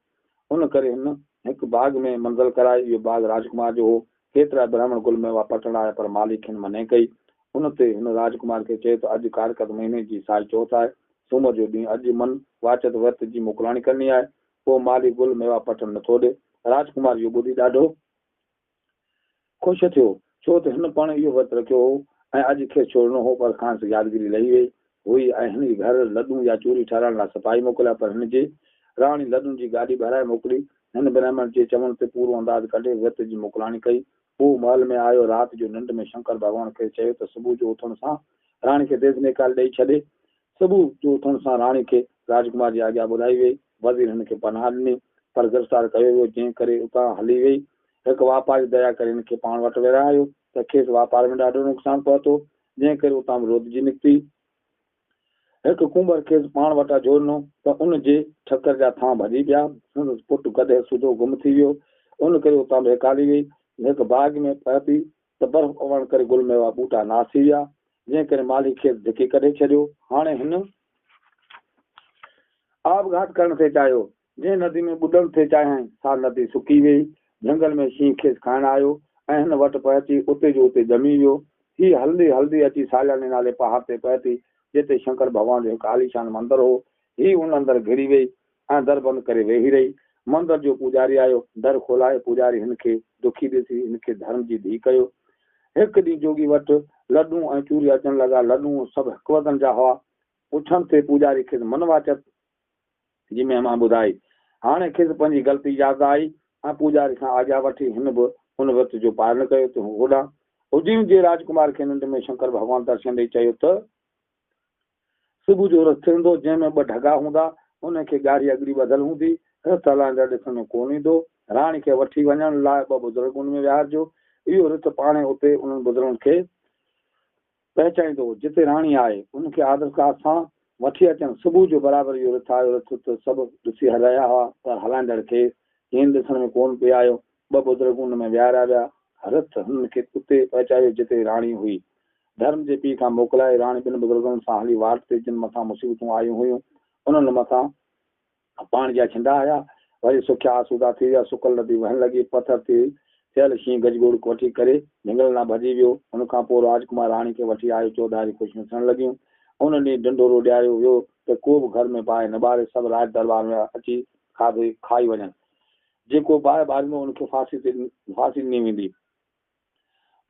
Speaker 1: उन करे हिन हिकु बाग़ में मंज़िल कराई। इहो बाग़ राजकुमार जो हो। केतिरा ब्राह्मण कुल में पटण आया पर मालिक हिन मने कई। उन ते हिन राजकुमार खे चयो त अॼु कारकत महीने जी साल चौथ आहे, सूमर जो ॾींहुं अॼु मन वाचत विर्त जी मोकिलाणी करणी आहे। पोइ मालिक गुल मेवा पटण नथो ॾे। राजकुमार इहो ॿुधी ॾाढो ख़ुशि थियो, छो त हिन पाण इहो विर्त रखियो हो ऐं अॼु खेसि छोड़णो हो, पर खांसि यादगिरी लही वई हुई ऐं हिन घर लॾूं या चूरी ठाहिण लाइ सिपाही मोकिलिया, पर हिन जी राणी लॾूं जी गाॾी भराए मोकिली। हिन ब्राह्मण जे चवण ते पूरो अंदाज़ कढे विर्त जी मोकिलाणी कई। हू महल में आयो। राति जो निंड में शंकर भॻवान खे चयो त सुबुह जो उथण सां राणी खे देस निकाल ॾेई छॾे। सुबुह जो उथण सां राणी खे राजकुमार जी आज्ञा ॿुधाई वई। वज़ीर हिन खे पनाह ॾिनी पर गिरफ़्तार कयो वियो, जंहिं करे उतां हली वई। हिकु वापारी दया करे हिन खे पाण वटि विरायो त खेसि वापार में ॾाढो नुक़सानु पहुतो, जंहिं करे उतां रोदजी निकिती। हिकु कुंभर खेसि पाण वटां जोड़नो त उन जे ठकर जा थां भॼी पिया। संदसि पुटु कॾहिं सुधो गुम थी वियो, उन करे उतां बेकारी वई। हिकु बाग़ में पहुती त बर्फ़ पवण करे गुल मेवा ॿूटा नास थी विया, जंहिं करे मालिक खेसि धिकी कढे छॾियो। हाणे हिन आबघाट करण थे चाहियो, जंहिं नदी में ॿुॾण थे चाहियां सा नदी सुकी वई। जंगल में शींहं खेसि खाइण आयो ऐं हिन वटि पहुची उते जो उते ॼमी वियो। हीअ हल्दी हल्दी अची सालियाने नाले पहाड़ ते पहुती, जिते शंकर भॻवान जो हिकु आलीशान मंदरु हो। ही उन अंदरि घिरी वई ऐं दर बंदि करे वेही रही। मंदर जो पुजारी आयो, दर खोलाए पुजारी हिन खे दुखी ॾिसी हिन खे धर्म जी धी कयो। हिकु ॾींहुं जोगी वटि लॾूं ऐं चूरी अचण लॻा। लॾूं सभु हिकु वज़न जा हुआ। पुछण ते पुजारी खे मन वाचत जी महिमा ॿुधाई। हाणे खेसि पंहिंजी ग़लती यादि आई ऐं पुजारी खां आज्ञा वठी हिन बि हुन विर्त जो पालन कयो। त होॾां उज्जैन जे राजकुमार खे निंड में शंकर भॻवान दर्शन ॾेई चयो त सुबुह जो रथ थींदो, जंहिंमें ॿ ढगा हूंदा, उनखे ॻाढ़ी अॻड़ी ॿधल हूंदी, रथ हलाईंदड़ ॾिसण में कोन ईंदो। राणी खे वठी वञण लाइ ॿ बुज़ुर्ग उन में विहारिजो। इहो रथ पाणे उते उन्हनि बुज़ुर्गनि खे पहचाईंदो जिते राणी आहे, उनखे आदरकार सां वठी अचनि। सुबुह जो बराबरि इहो रथ आयो। रथ त सभु ॾिसी हलाया हुआ, पर हलाईंदड़ खे केन ॾिसण में कोन पिए आयो। ॿ बुज़ुर्ग उन में विहारिया विया। रथ हुन खे उते पहुचायो जिते राणी हुई। धर्म जे पीउ खां मोकिलाए राणी ॿिनि बुज़ुर्गनि सां हली वाट ते जिन मथां मुसीबतूं आयूं हुयूं, उन्हनि मथां पाणी जा छिंडा आया। वरी सुखिया आसूदा थी विया। सुकल नदी वहण लॻी। पथर ते थियल शींहं गजगोड़ वठी करे झंगल लाइ भॼी वियो। हुन खां पोइ राजकुमार राणी खे वठी आयो। चौधारी ख़ुशियूं थियण लॻियूं। उन ॾींहुं ढिंडोरो ॾियारियो वियो त को बि घर में बाहि न ॿारे, सभु राज दरबार में अची खाधे खाई वञनि। जेको बाहि ॿारींदो उनखे फांसी ॾिनी वेंदी।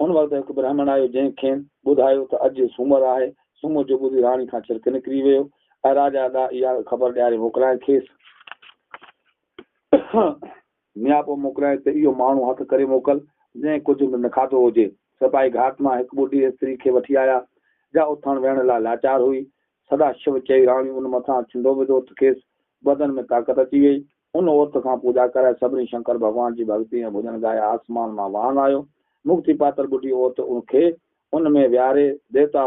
Speaker 1: उन वक़्तु हिकु ब्राह्मण आयो, जंहिंखे ॿुधायो त अॼु सूमर आहे। सूमर जो ॿुधी राणी खां छिरक निकिरी वियो ऐं राजा ॾांहुं इहा ख़बर ॾियारे मोकिलाए खेसि नियापो मोकिलाए त इहो माण्हू हथ करे मोकल जंहिं कुझु बि न खाधो हुजे। सिपाही घाट मां हिकु ॿुढी स्त्री खे वठी आया, जा उथण वेहण लाइ लाचार हुई। सदा शिव चई राणी उन मथां छिंडो विधो त खेसि बदन में ताक़त अची वई। उन औरत खां पूॼा कराए सभिनी शंकर भॻवान जी भक्ति ऐं भॼन ॻाए आसमान मां वाहन आयो। मुक्ति पातल ॿुढी औरत उनखे उन में विहारे देवता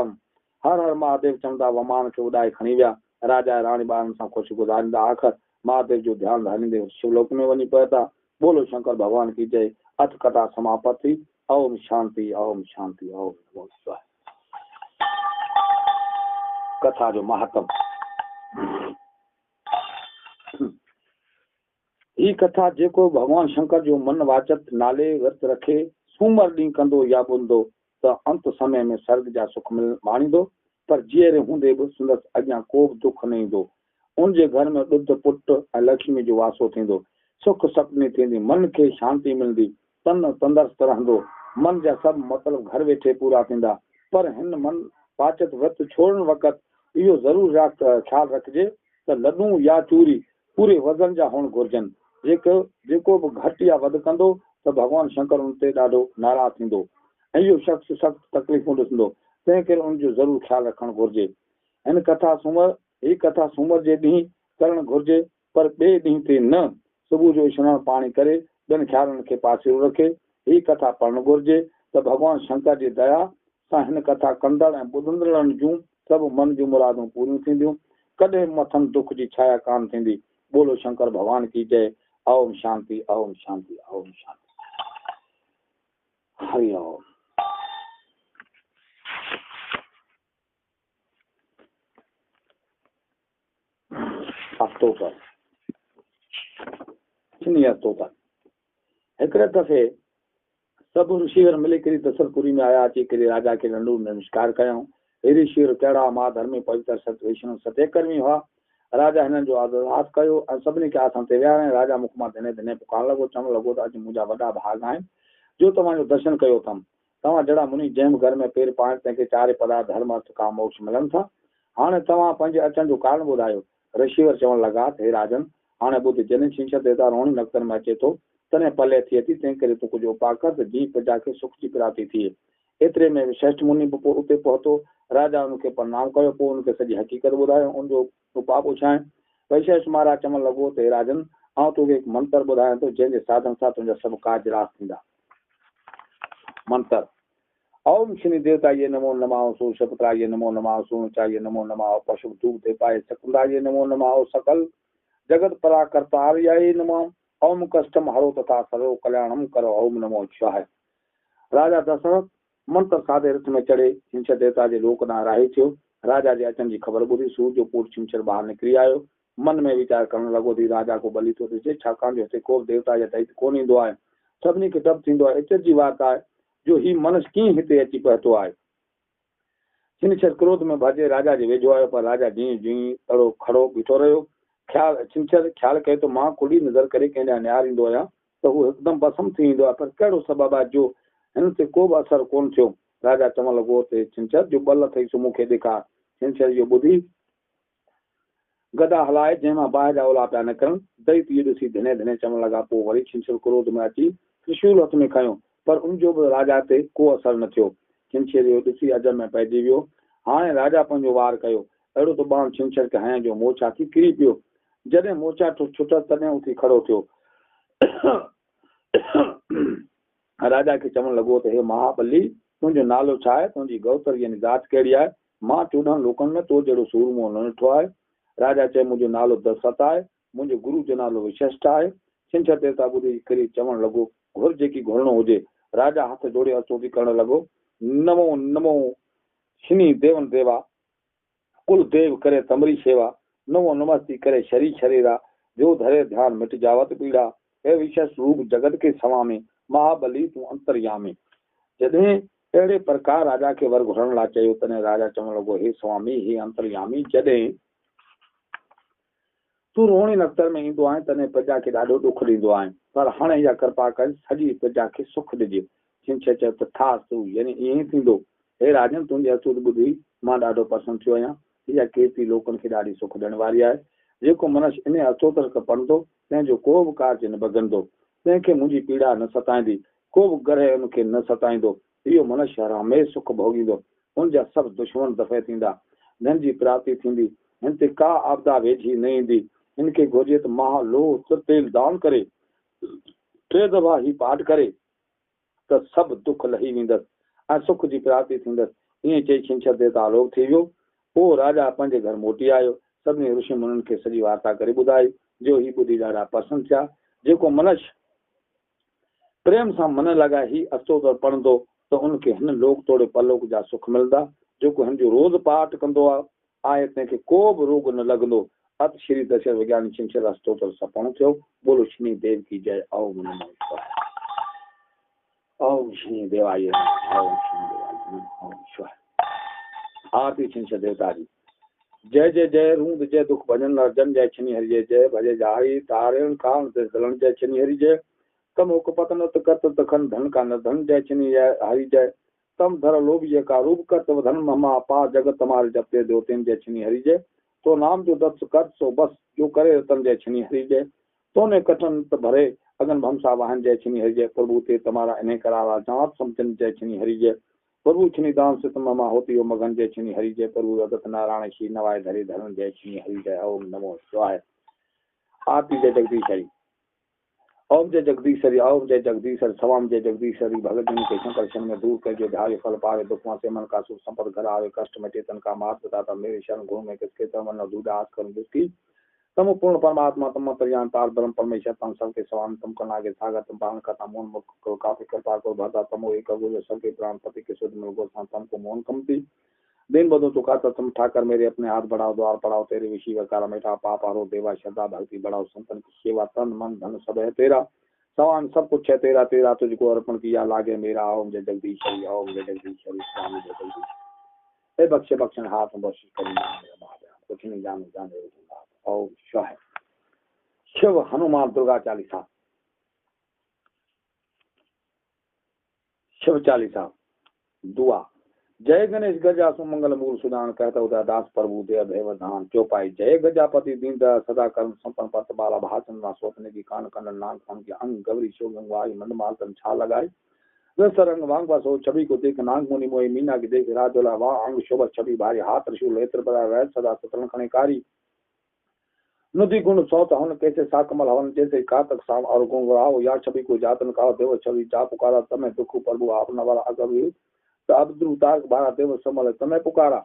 Speaker 1: हर हर महादेव चवंदा वमान खे उॾाए खणी विया। राजा राणी ॿारनि सां ख़ुशि गुज़ारींदा आख़िर महादेव जो ध्यानु हलींदे शिवलोक में वञी पहुता। बोलो शंकर भगवान की जय। अथ कथा समाप्त थी। ओम शांति ओम शांति ओम नमो शिवाय। कथा जो महत्व। ही कथा जेको भगवान शंकर जो मन वाचत नाले विर्त रखे सूमर ॾींहुं कंदो या ॿुधंदो त अंत समय में स्वर्ग जा सुख माणींदो, पर जीअरे हूंदे बि संदसि अॻियां को बि दुख न ईंदो। उनजे घर में ॾुध पुट ऐं लक्ष्मी जो वासो थींदो। सुख सपनी थींदी, मन खे शांती मिलंदी, तन तंदुरुस्त रहंदो, मन जा सभु मतिलब घर वेठे पूरा थींदा। पर हिन मन वाचत विर्त छोड़ण वक़्तु इहो ज़रूर ख़्यालु रखिजे त लॾूं या चूरी पूरे वज़न जा हुअणु घुरिजनि। जेको बि घटि या वधि कंदो त भॻवानु शंकर उन ते ॾाढो नाराज़ थींदो ऐं इहो शख़्स सख़्तु तकलीफ़ूं ॾिसंदो। तंहिं करे उनजो ज़रूरु ख़्यालु रखणु घुरिजे। हीअ कथा सूमर जे ॾींहुं करणु घुरिजे, पर ॿिए ॾींहं ते न। सुबुह जो सनानु पाणी करे ॿिनि ख़्यालनि खे पासीरो रखे हीअ कथा पढ़णु घुरिजे त भॻवानु शंकर जी दया सां हिन कथा कंदड़ ऐं ॿुधंदड़नि जूं सभु मन जूं मुरादूं पूरियूं थींदियूं। कॾहिं मथनि दुख जी छाया कान थींदी। बोलो शंकर भगवान की जय। ओम शांति ओम शांति ओम शांति। हरि ओम। अक्टूबर हिकिड़े दफ़े सब ऋषिवर मिली करी दशरथपुरी में आया अची करी राजा के नंढू नमस्कार कयूं। हे ऋषिवर कड़ा मां धर्मी पवित्र सत विष्णु सत्यकर्मी हुआ। राजा हिननि जो आदरात कयो ऐं सभिनी खे आसन ते विहारियईं। राजा मुख मां दिने दिने पुकार लॻो चवण लॻो त अॼु मुंहिंजा वॾा भाग आहिनि जो तव्हांजो दर्शन कयो अथमि। तव्हां जहिड़ा मुनि जंहिं घर में पेर पाइण तंहिंखे चारे पदार्थ धर्म अर्थ काम मोक्ष मिलनि था। हाणे तव्हां पंहिंजे अचण जो कारण ॿुधायो। ऋषिवर चवण लॻा हे राजन हाणे ॿुध जॾहिं छंछर देवता रोहिणी नक्षत्र में अचे थो तॾहिं पले थिए थी तंहिं करे तूं कुझु उपाय कर त जीव प्रजा खे सुख जी प्राप्ति थिए। एतिरे में विशिष्ट मुनि उते पहुतो। राजा उनखे प्रणाम कयो पोइ उनखे सॼी हक़ीक़त ॿुधायो उनजो उपाय पुछाएं। वैशिष्ट महाराज चवण लॻो त हे राजन आउं तोखे हिकु मंत्र ॿुधायां थो जंहिंजे साधन सां तुंहिंजा सभु कार्य रास थींदा। मंत्र ओम शनि देवताय नमो नमः सो शपत्राय नमो नमः सोचाय नमो नमः पशु धूप देवाय सकुंदाय नमो नमः सकल जगत पराकर्ताय नमः ओम कष्टम हरो तथा सर्व कल्याणम करो ओम नमो शिवाय। राजा दशरथ मंत्र साधे रथ में चढ़े छंछर देवता जे लोक ॾांहुं राही थियो। राजा जे अचण जी ख़बर ॿुधी सूर जो पुट छंछर ॿाहिरि निकिरी आयो। मन में वीचार करण लॻो थी राजा को बली थो ॾिसे छाकाणि जो हिते को बि देवता जे दैत कोन ईंदो आहे। सभिनी खे डपु थींदो आहे। एतिरी जी वार्ता आहे जो ही मनुष्य कीअं हिते अची पहुतो आहे। छंछर क्रोध में भॼे राजा जे वेझो आयो पर राजा जीअं जीअं तड़ो खड़ो बीठो रहियो। छंछर ख्याल कयो त मां कुड़ी नज़र करे कंहिं ॾांहुं निहारींदो आहियां त हू हिकदमि पसंदि थी ईंदो आहे पर कहिड़ो सबबु आहे जो हिन ते को बि असरु कोन थियो। राजा चवण लॻो त छंछर जो बल अथई सो मूंखे ॾेखार। छंछर इहो ॿुधी गदा हलाए जंहिंमां बाहि जा ओला पिया निकिरनि दैत इहो ॾिसी धिने धिने चवण लॻा। पोइ वरी छंछर क्रोध में अची त्रिशूल हथ में खयो पर उनजो बि राजा ते को असरु न थियो। छंछर इहो ॾिसी अजब में पइजी वियो। हाणे राजा पंहिंजो वार कयो अहिड़ो त बाण छंछर खे हंय जो मोर्चा थी किरी पियो। जॾहिं मोर्चा छुटो तॾहिं उथी खड़ो थियो। राजा खे चवण लॻो त हे महाबली तुंहिंजो नालो छा आहे तुंहिंजी गौतर यानी जात कहिड़ी आहे। मां 14 लोकनि में तो जहिड़ो सूरमो न ॾिठो आहे। राजा चयो मुंहिंजो नालो दशरथ आहे मुंहिंजे गुरु जो नालो विशिष्ट आहे। छंछर देवता ॿुधी करे चवण लॻो घुर जेकी घुरणो हुजे। राजा हथ जोड़े अचोती करण लॻो नमो नमो शनि देवन देवा कुल देव करे तमरी शेवा नमो नमस्ती करे शरी शरीरा जो धरे ध्यान मिट जावत पीड़ा हे विशेष रूप जगत के स्वामी महाबली तू अंतर्यामी। जॾहिं अहिड़े प्रकार राजा खे वर घुरण लाइ चयो तॾहिं राजा चवण लॻो हे स्वामी हे अंतर्यामी जॾहिं तूं रोहिणी नक्षत्र में ईंदो आहे तॾहिं प्रजा खे ॾाढो ॾुख ॾींदो आहे पर हाणे इहा कृपा कर सॼी प्रजा खे सुख ॾिजे। छंछर चयो त थास्तु यानी ईअं ई थींदो। हे राजन तुंहिंजी अचूत ॿुधी मां ॾाढो पसंदि थियो आहियां। इहा कीर्ति लोकनि खे ॾाढी सुख ॾियण वारी आहे। जेको मनुष्य इन अचोतर खे पढ़ंदो तंहिंजो को बि कार्य न भॻंदो तंहिंखे मुंहिंजी पीड़ा न सताईंदी को बि ग्रह उनखे न सताईंदो। इहो मनुष्य हमेशह सुख भोगींदो हुनजा सभु दुश्मन दफ़े थींदा धन जी प्राप्ति थींदी हिन ते का आपदा वेझी न ईंदी। हिनखे घुर्जे त महालोह तेल दान करे 3 दफ़ा ही पाठ करे त सभु दुख लही वेंदसि ऐं सुख जी प्राप्ति थींदसि। ईअं चई छंछर देवता आलोक थी वियो। पोइ राजा पंहिंजे घर मोटी आयो। सभिनी ऋषि मुनिनि खे सॼी वार्ता करे ॿुधाई जो ही ॿुधी ॾाढा पसंदि थिया। जेको मनुष्य प्रेम सां मन लॻाए ही अस्तोत्र पढ़ंदो त उनखे हिन लोक तोड़े परलोक जा सुख मिलंदा। जेको हिन जो रोज़ पाठ कंदो आहे तंहिंखे को बि रोग न लॻंदो। अत श्री दशरथ विज्ञानी छंछर अस्तोत्र सफल थियो। बोलो शनि देव की जय। ओम नमो शिवाय। ओम शनि देवाय ओम शनि देवाय ओम शिवाय। आरती छंछर देवता जी। जय जय जय रूंद जय दुख भजन अर्जन जय शनि हरि जय जय भजे जाहि तारण कान दलन जय शनि हरि जय तम उक पतन कत तखन धन का न धन जय शनि हरि जय तम धर लोभ जय का रूप कत धन ममा पा जगत तुम्हारे जपते देवतेन जय शनि हरि जय तो नाम जो दत्स कर सो बस जो करे रतन जय शनि हरि जय तो ने कटन त भरे अगन भमसा वाहन जय शनि हरि जय प्रभु ते तुम्हारा इन्हें करारा जात समचन जय शनि हरि जय प्रभु शनि दान से तुम ममा होती हो मगन जय शनि हरि जय प्रभु अगत नारायण श्री नवाय धरे धरण जय शनि हरि जय। ओम नमो शिवाय। आरती जय जगदीश हरि। ओम जय जगदीश हरि ओम जय जगदीश हरि सवाम जय जगदीश हरि भगत जन के शंकर शन में दूर कर जो ढाले फल पावे दुखों से मन का सुख संपद घर आवे कष्ट में चेतन का मार्ग बताता मेरे शरण गुरु में किसके तम न दूदास कर दुष्टि तम पूर्ण परमात्मा तम परियान पार ब्रह्म परमेश्वर तम सबके सवान तम कनागे सागर तम पालन करता मोहन मुख को काफी कृपा को भरता तमो एक गुरु सबके प्राण पति के शुद्ध मिल गो तम को मोहन कमती दिन बदो तो का तुम ठाकर मेरे अपने हाथ बढ़ाओ द्वार पढ़ाओ तेरे विषय का मेटा पाप हारो देवा श्रद्धा भक्ति बढ़ाओ संतन की सेवा तन मन धन सब है तेरा सवान सब कुछ है तेरा तेरा तुझको अर्पण किया लागे मेरा। ओम जय जगदीश्वरी, ओम जय जगदीश्वरी, स्वामी जय जगदीश। हे बख्शे बख्शन हाथ में बख्शिश करी कुछ नहीं जाने जाने। ओम स्वाहा। शिव हनुमान दुर्गा चालीसा। शिव चालीसा दुआ। जय गणेश गजा सुमंगल मूल सुदान कहता उदय दास प्रभु दे भैवधान क्यों पाई। जय गजापति दीन दया सदा कर्म संपन्न पत बाला भाषण सोतने की कान कन्न नाग फन की अंग गौरी शिव गंगवाई मंद मालतन छा लगाई। रंग वांग पास हो छवि को देख नाग मुनि मोई मीना की देख राजोला वाह अंग शोभा छवि भारी हाथ त्रिशूल नेत्र बड़ा वैद सदा सतरण खणेकारी। नदी गुण सौत हवन कैसे सा कमल हवन जैसे कातक साम और गुंगराव या छवि को जातन का देव छवि जा पुकारा तमें दुख प्रभु आप नवारा अगवी बारा देव समल तमें पुकारा।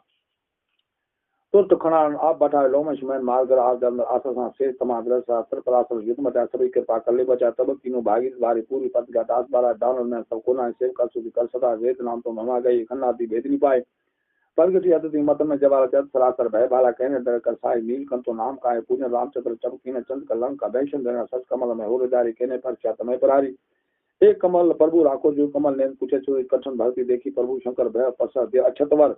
Speaker 1: तुरत खणान आप बैठा लोमश मैन मार्गर आसा से समाद्र त्रिपरासर युद्ध मचा सभी कृपा कर ले बचा तब तीनों भागी भारी पूरी पद का दास बारा दानव में सब कोना सेव का सुधि कर सदा वेद नाम तो ममा गई खन्ना दी भेद नहीं पाए। प्रगति अतिथि मत में जवाला जब सरासर भय भाला कहने डर कर साई नीलकंठ नाम का है पूजन रामचंद्र चमकीन चंद कलंक का वैशन देना सच कमल में होरेदारी कहने पर क्या तमें परारी। एक कमल प्रभु राखो जो कमल ने पूछे चोरी कठन भक्ति देखी प्रभु शंकर भय प्रसाद अक्षतवर।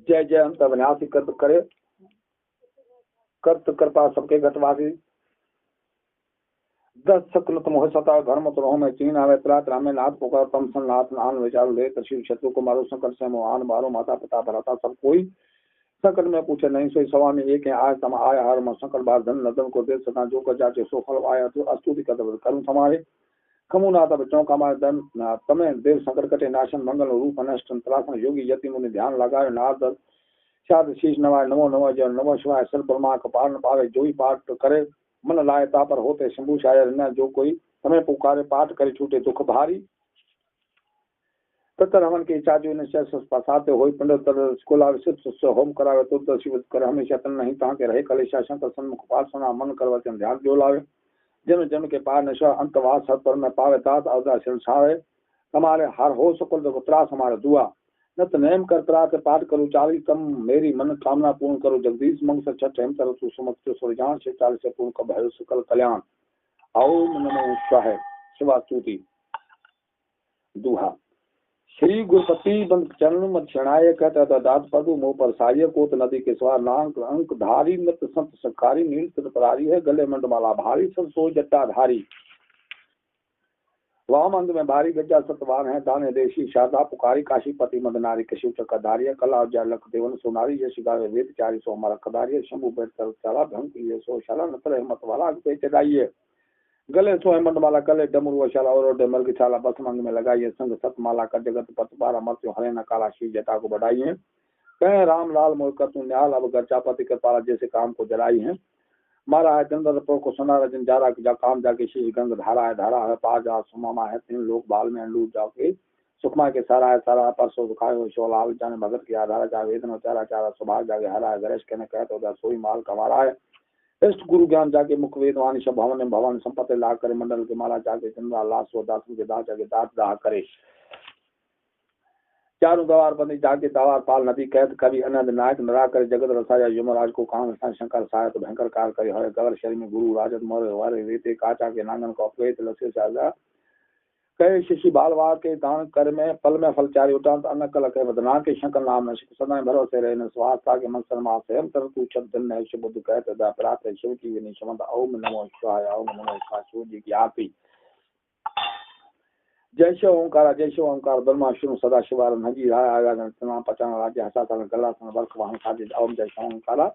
Speaker 1: जय जय अंत अविनाशी कर्त करे कर्त कृपा सबके घटवासी। 10 सकल तुम हो सता घर मत रहो में चीन आवे त्रात रामे नाथ पुकार तम सन नाथ नान विचार ले शिव शत्रु को मारो शंकर से मोहान मारो माता पिता भराता सब कोई। संकट में पूछे नहीं सोई स्वामी एक है आज तम आया हर में संकट बार धन नदन को दे सदा जो कर जाचे सो फल आया तो अस्तुति कदम करूं समारे खमुनाता बच्चों का मार धन तमें देव संकट कटे नाशन मंगल रूप अनष्ट त्रासन योगी यति मुनि ध्यान लगाए नाद शाद शीश नवाय नमो नमो जय नमो शिवाय सल ब्रह्मा कपाल न पावे जो ही पाठ करे मन लाए ता पर होते शंभु शायर न जो कोई तमें पुकारे पाठ करे छूटे दुख भारी। ततर हवन के इच्छा जो निश्चय हो पंडित स्कूल होम करावे तो शिव कर हमेशा तन नहीं ता के रहे कलेशा शंकर सन्मुख उपासना मन करवचन ध्यान जो लावे जन्म जन्म के पार नशा अंतवास सत्पर में पावे तात अवदा सिलसावे हमारे हर हो सकल जो त्रास हमारे दुआ नत नेम कर त्रास पाठ करो 40 तम मेरी मन कामना पूर्ण करो जगदीश मंग से छठ हेम तरु सुमत सुरजान से 40 से पूर्ण का भय सकल कल्याण। ओम नमो स्वाहा। शिवास्तुति दुहा। श्री गुरुपति बंद चरण मत क्षणाय कहता दात प्रभु मोह पर साय कोत नदी के स्वार नांक अंक धारी नत संत सकारी नील त्रिपरारी है गले मंडमाला भारी सब सो जट्टा धारी। वाम अंग में भारी गज्जा सतवान है दाने देशी शारदा पुकारी काशीपति मदनारी कशिव चक्रधारी कला जय लख देवन सोनारी यश गावे वेद चारी सो हमारा कदारी शंभु बैठ कर चला भंग ये सो शाला नतर मत वाला पे चढ़ाइए गले सो हेमंत माला कले डमरू शाला और डमर की छाला बस मंग में लगाइए संग सतमाला का जगत पत बारा मर्त्यो हरे न काला शिव जटा को बढ़ाइए कह राम लाल मोह कर तू न्याल अब गर्चापति कृपाला जैसे काम को जलाई है मारा है चंद्र को सुना रजन जा रहा काम जाके शीश गंग धारा है पार जा सुमामा है 3 लोग बाल में लूट जाके सुखमा के सारा है सारा परसों दुखाए हो शोलाल जाने भगत की आधारा जा वेदन चारा चारा सुभाग जाके हरा है गणेश कहने कहते हो सोई माल कमारा है इष्ट गुरु ज्ञान जाके मुख वेदवाणी सब भवन भवन संपत्ति ला करे मंडल के माला जाके चंद्रा लाश व दासों के दास जाके दात दाह करे चारों दवार बंदी जाके दवार पाल नदी कैद कवि अनंत नायक नरा करे जगत रसाया यमराज को काम शंकर सहायत भयंकर कार करे हरे गवर शरीर में गुरु राजत मोर वारे रेते काचा के नांगन को अपेत लसे साजा कहे शिशि बालवार के दान कर में फल चारी उठान अन्न कल के वदना के शंकर नाम में सदा भरोसे रहने स्वास्थ्य के मन सरमा से तर तू शब्द न शब्द कहते दा प्रात शिव की विनि शमंत ओम नमो शिवाय ओम नमो शिवाय शिव जी की आरती। जय शिव ओंकार ब्रह्मा शिव सदा शिवारन हजी आया पचान राज्य हसा गला वर्क वाहन खादी ओम जय शिव ओंकार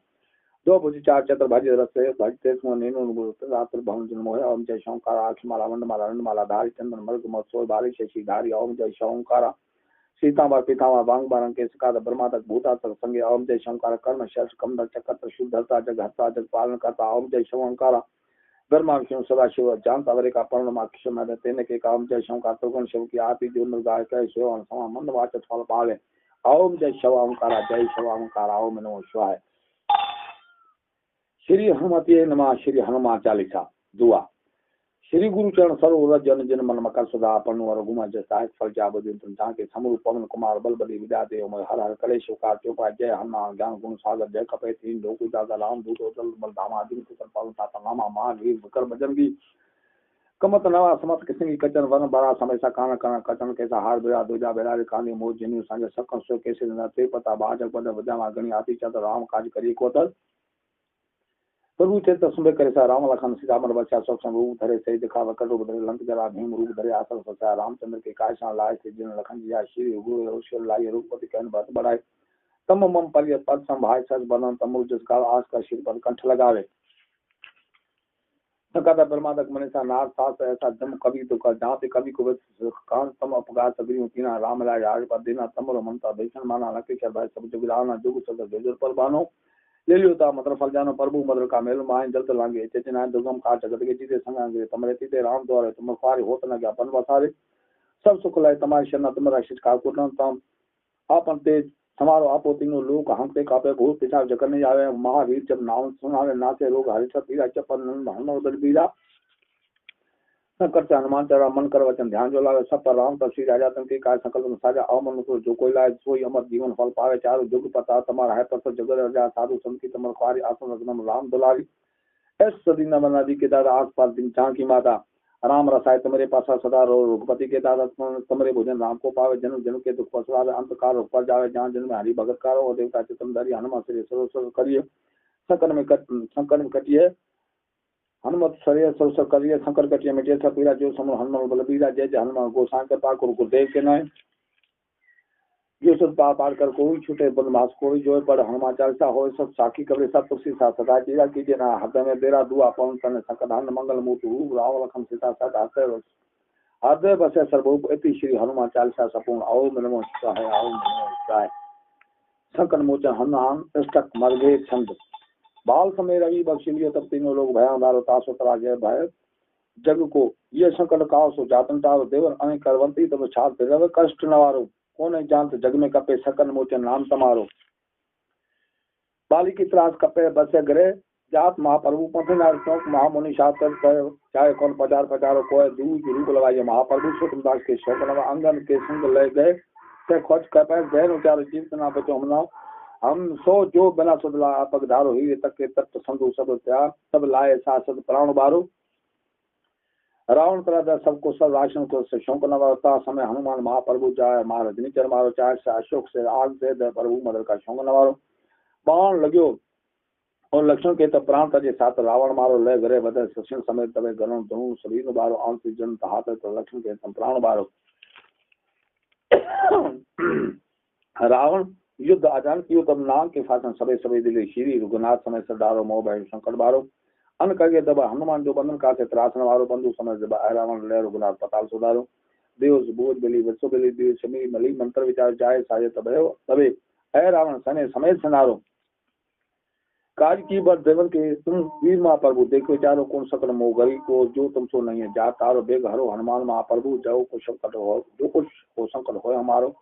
Speaker 1: 2 भुज 4 चतर भज रसे भजते नेनु रात्र भवन जन मोह ओम जय शिव ओंकार आखमाला वंडमाला धारी चंदन मर्ग मत्सोय बारी शशि धारी ओम जय शिव ओंकार सीतावा पितावा वांग बारंग के सकाद ब्रह्मा तक भूता तक संगे ओम जय शिव ओंकार कर्म शर्ष कमल चक्र शुद्धता जगहता जग पालन करता ओम जय शिव ओंकार ब्रह्मा विष्णु सदा शिव जानता वरे का पर्ण अक्षर में तेने के काम जय शिव का त्रिगुण शिव की आरती जो गाय कह शिव समा मंद वाचक फल पावे ओम जय शिव ओंकार ओम नमो शिवाय। श्री हनुमते नमः। श्री हनुमान चालीसा दुआ। श्री गुरु चरण सरोवर जन जन मन मकर सदा पन्नु और गुमा जय फल जा बदिन तुम जाके समूह पवन कुमार बल बली विद्या देव मैं हर हर कलेश उकार चौपा जय हनुमान ज्ञान गुण सागर जय कपे तीन लोक दादा राम दूत अतल बल धामा दिन पुत्र पवन ताता नामा मान वीर विकर भजन भी कमत नवा समत किसी कचन वन बड़ा समयसा कान कान कचन कैसा हार बिरा दूजा बेरा कानी मोज जिन्यू संगे सकन सो कैसे न ते पता बाजक पद वजामा गणी आती चत राम काज करी कोतल प्रभु थे तो सुबह करे सा राम लखन सीता मन बचा सब रूप धरे से दिखा वकर रूप धरे लंक जरा भीम रूप धरे आसन सचा रामचंद्र के कायसा लाए थे जिन लखन जिया श्री गुरु ईश्वर लाए रूपपति कहन भक्त बढ़ाए तम मम पर्य पद संभाय सच बनन तमु जिस काल आस का शीर पर कंठ लगावे सकादा परमादक मनीषा नाथ सास ऐसा जम कवि तो कर जाते कवि को कान तम अपगार सगरी तीना राम लाए आगे पर देना तमरो मनता देशन माना लकेश्वर भाई सब जुगराना जुग सद बेजर पर बानो ले लियोता मतलब फल जानो प्रभु मदर का मेल माय जलत लांगे चेतना दुर्गम का जगत के जीते संगांगे तमरे तीते राम द्वारे तुम फारे होत न ज्ञापन वसारे सब सुख लाए तुम्हारी शरण तुम्हारा शिष्का कुटन तम आपन तेज हमारो आपो तीनों लोक हमते कापे भूत पिशाच जगने जावे महावीर जब नाम सुनावे नाचे रोग हरि सब पीरा चपन हनुमान उदर बीरा संकट से हनुमान चरा मन कर वचन ध्यान जो लावे सब पर राम तब श्री राजा तम के काय संकल्प साजा अमन को जो कोई लाए सोई अमर जीवन फल पावे चारो जुग पता तुम्हारा है पर जगत राजा साधु संत की तमर कार्य आसन रत्नम राम दुलारी एस सदी नमन नदी के दादा आस पास दिन चां की माता राम रसाय तुम्हारे पास सदा रो रघुपति के दादा तुम्हारे भोजन राम को पावे जन्म जन्म के दुख पसरावे अंत काल ऊपर जावे जहाँ जन्म हरि भगत कारो और देवता चितमधारी हनुमान श्री सर्व करिए संकट में कटिए हनुमत शरीर सरसर करिए शंकर कटिया मिटिया सब पीरा जो समूह हनुमान बलबीरा जय जय हनुमान गोसाई कृपा करो गुरुदेव के नाय जो सब पार कर कोई छूटे बनवास कोई जो पर हनुमान चालीसा हो सब साखी कबरे सब तुलसी सा सदा जीरा कीजिए ना हृदय में बेरा दुआ पवन तन संकटान मंगल मूर्ति रूप राम लखन सीता सदा हृदय बसे सर्वोप इति श्री हनुमान चालीसा संपूर्ण ओम नमो शिवाय ओम नमो शिवाय संकट मोचन हनुमान अष्टक मर्गे छंद बाल समय रवि बख्शिलियो तब तीनों लोग भयादारो तासो तरा जय भय जग को ये संकट काव सो जातन तारो देवर अनेक करवंती तब छात रव कष्ट नवारो कौन जानत जग में कपे सकन मोचन नाम तमारो बाली की त्रास कपे बसे गरे जात महाप्रभु पंथनार चौक महामुनि शास्त्र चाहे कौन पचार पचारो कोय दूज रूप लगाइए महाप्रभु सुखदास के शोक नवा अंगन के संग ले गए ते खोज कपे गैर उचारो जीवित ना बचो हमना हम सो जो बिना सुधला आपक धारो ही तक के तत्व संधु सब त्याग सब लाए सासद प्राण बारो रावण तरह सबको सब राशन को शौक नवाता समय हनुमान महाप्रभु जाए महाराज निचर मारो चाहे से अशोक से आग से प्रभु मदर का शौक नवारो बाण लग्यो और लक्ष्मण के तब प्राण तजे साथ रावण मारो ले घरे बदे सक्षण समय तबे गरण धनु सभी नो बारो आंत जन हाथ तो लक्ष्मण के तब प्राण बारो रावण युद्ध आजान कियो तब नाम के फासन सबे सबे दिले श्री रघुनाथ समय सरदारो मोह भय संकट बारो अन कगे दबा हनुमान जो बंधन का से त्रासन वारो बंधु समय दबा रावण ले रघुनाथ पताल सुधारो देव बोझ बलि वत्सो बलि देव शमी मलि मंत्र विचार जाए साजे तबे ऐ रावण सने समेत सनारो काज की बर देवन के तुम वीर महाप्रभु देखो विचारो कौन सकल मोगरी को जो तुम सो नहीं है जा तारो बेग हरो हनुमान महाप्रभु जाओ को संकट हो जो कुछ हो संकट हो हमारो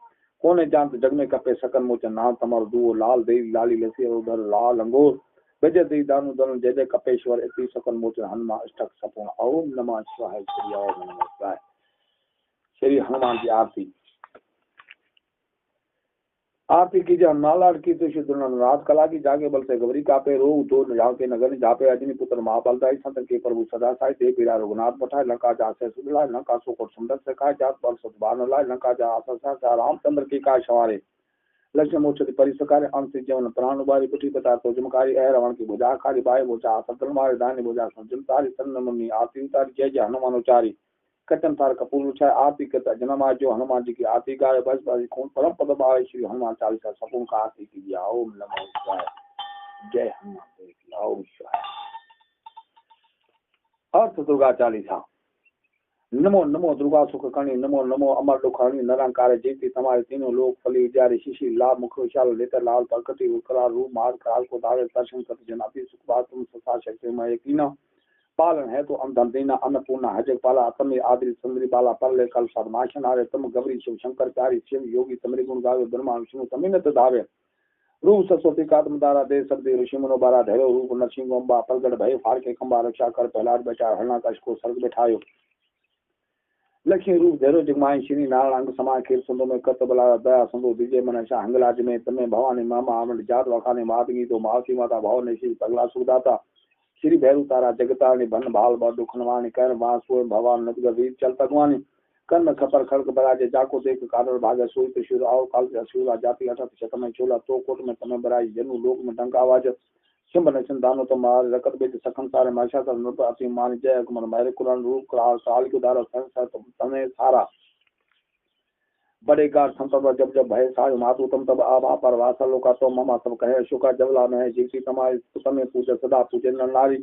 Speaker 1: कौन जानत जग में कपे सकन मोचन नाम तमारो दुओ लाल देवी लाली लसी उधर लाल अंगूर विजय देवी दानु दलन जय जय कपेश्वर इति सकन मोचन हनुमान अष्टक सपूर्ण ओम नमः शिवाय श्री ओम नमः शिवाय श्री हनुमान की आरती आरती की जय नालाड़ की तो शुद्ध रात कला की जागे बल से गवरी कापे रो तो जाके नगर जापे अजनी पुत्र महाबलदाई संत के प्रभु सदा साई दे पीरा रघुनाथ पठाए लंका जा से सुधला लंका सुकोट सुंदर से काय जात बल सुबान लाए लंका जा आसा सा रामचंद्र की काय सवारे लक्ष्य मोचति परिसकारे अंत जीवन प्राण उबारी पुठी पता तो जमकारी ऐ रावण की भुजा खारी बाय भुजा सतल मारे दानी भुजा संजम तारी तन्न मम्मी आरती उतारी जय जय हनुमान उचारी कटन तार कपूर उछाए आरती करता जन्म जो हनुमान जी की आरती गाए बस बस कौन परम पद आए श्री हनुमान चालीसा सपूर्ण का आरती कीजिए ओम नमः शिवाय जय हनुमान देव ओम शिवाय अर्थ दुर्गा चालीसा नमो नमो दुर्गा सुख करणी नमो नमो अमर दुखाणी निरंकार जेती तुम्हारे तीनों लोग फली विचारे शिशि लाभ मुख विशाल लेकर लाल प्रकृति उकरा रूप मार्ग काल को धारे दर्शन कर जनाती सुख बात तुम सता शक्ति में यकीना पालन है तो अंधन देना अन्नपूर्णा हजक पाला तम आदि सुंदरी बाला परले कल सदमाशन आरे तुम गबरी शिव शंकर प्यारी शिव योगी तमरे गुण गावे ब्रह्मा विष्णु तमिनत धावे रूप सरस्वती कादम दारा दे सर्दी ऋषि मनो बारा धैर्य रूप नरसिंह अम्बा प्रगट भय फाड़ के खंबा रक्षा कर प्रहलाद बेटा हरणाकश को सर्ग बैठायो लक्ष्मी रूप धैर्य जगमाई श्री नारायण अंग समा खेल सुंदो में कत बला दया सुंदो विजय मनशा हंगलाज में तमे भवानी मामा आमंड जात वखाने मातगी तो मावती माता भाव नेशी पगला सुदाता श्री भैरू तारा जगतारणी भन भाल बा दुखनवाणी कर वासो भवान नदगर वीर चल तगवानी कर्म खपर खड़क बराजे जाको देख कादर भागे सोई त्रिशूल आओ काल त्रिशूल जाति अटक शतम चोला तो कोट में तमे बराई जनु लोक में डंका आवाज शिंब नशन दानो तो मार रकत बेच सखन सारे माशा तर नृप अति मान जय कुमार मारे कुरान रूप काल काल के दारा संसार तमे सारा बड़े कार संतब जब जब भय साय मातु तम तब आभा पर वासा लोका तो ममा सब कहे शुका जबला में जीती तमाय तमे पूजे सदा पूजे न नारी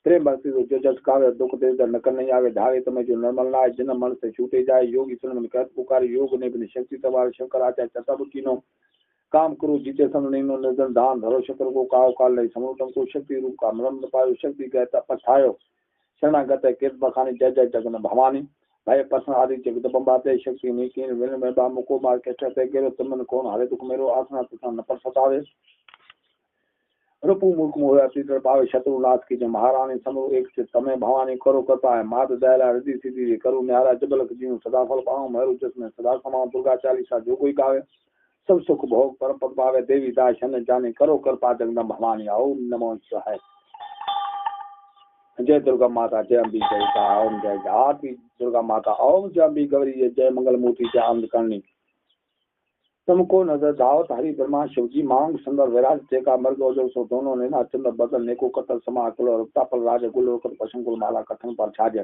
Speaker 1: प्रेम भक्ति जो जस कावे दुख दे न कर नहीं आवे धारे तमे जो निर्मल नाय जिन मन से छूटे जाए योगी सुन मन कहत पुकार योग ने बिन शक्ति तवार शंकर आचार्य चतब कीनो काम करो जीते सम नहीं नो निर्धन दान धरो शक्र को काव काल नहीं समूतम को शक्ति रूप का मरम पायो शक्ति कहता पछायो शरणागत केत बखानी जय जय जगन भवानी भय पसन आदि जगत बंबाते शक्ति नहीं कीन विन में बाम को मार के ठते गेरो तुमन कौन हारे दुख मेरो आसना तथा न पर सतावे रूपु मूर्ख मोह अति पावे शत्रु नाथ की जय महारानी समो एक से तमे भवानी करो कृपा है मात दयाला हृदय सिद्धि करो न्यारा जबलक जीव सदा फल पाऊं मेरु जिसमें सदा समा दुर्गा चालीसा जो कोई गावे सब सुख भोग परम पद पावे देवी दास शन जाने करो कृपा जगदम भवानी ओम नमो शिवाय जय दुर्गा माता जय अम्बी जय ओम जय आरती दुर्गा माता ओम जय अम्बी गौरी जय मंगल मूर्ति जय आनंद करनी तुमको नजर दावत हरि ब्रह्मा शिव जी मांग सुंदर विराज टेका मर्ग जो सो दोनों ने ना चंद्र बदल neko कतल समा कुल रुक्ता पल राज गुल कर पशु कुल माला कथन पर छाजर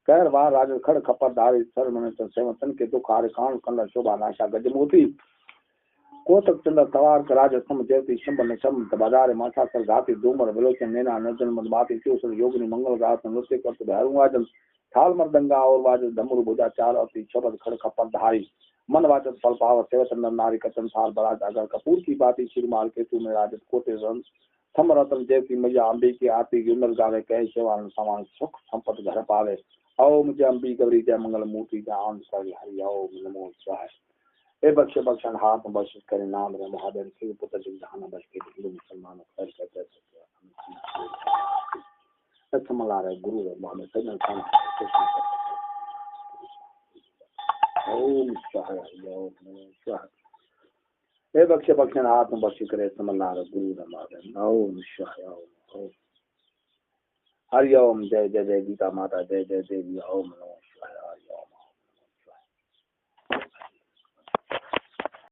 Speaker 1: कहर वार राज खड़ खपर धारी सर मन सेवतन के दुख हार कान कंड शोभा नाशा गजमोती कोतक चंद्र तवार राज सम जयती शंभ निशम बाजार माथा सर घाती डूमर विलोचन नैना नर्जन मदमाती चूसर योगिनी मंगल गात नृत्य करत भैरू वाजन थाल मर्दंगा और वाज धमुर भुजा चार अति शबद खड़ खपर धारी मन वाचन फल पाव सेवतन नारी कतन साल बड़ा जागर कपूर की बाती श्रीमाल केतु में राजत कोटे रन थम रतन जयती मैया अम्बी की आरती गिरनर गावे कहे सेवान समान सुख संपत घर पावे ओम जय अम्बी गौरी जय मंगल मूर्ति जय आनंद कर हरि ओम नमो शिवाय ए बख्श बख्शन हाथ बख्श करे नाम रे महादेव के पुत्र जहान बख्श के हिंदू मुसलमान कर कहते सत्समला रे गुरु रे मोहम्मद सल्लल्लाहु अलैहि वसल्लम ओम स्वाहा ओम नमः स्वाहा ए बख्श बख्शन हाथ बख्श करे समला रे गुरु रे महादेव ओम स्वाहा ओम हरि ओम जय जय जय गीता माता जय जय देवी ओम नमः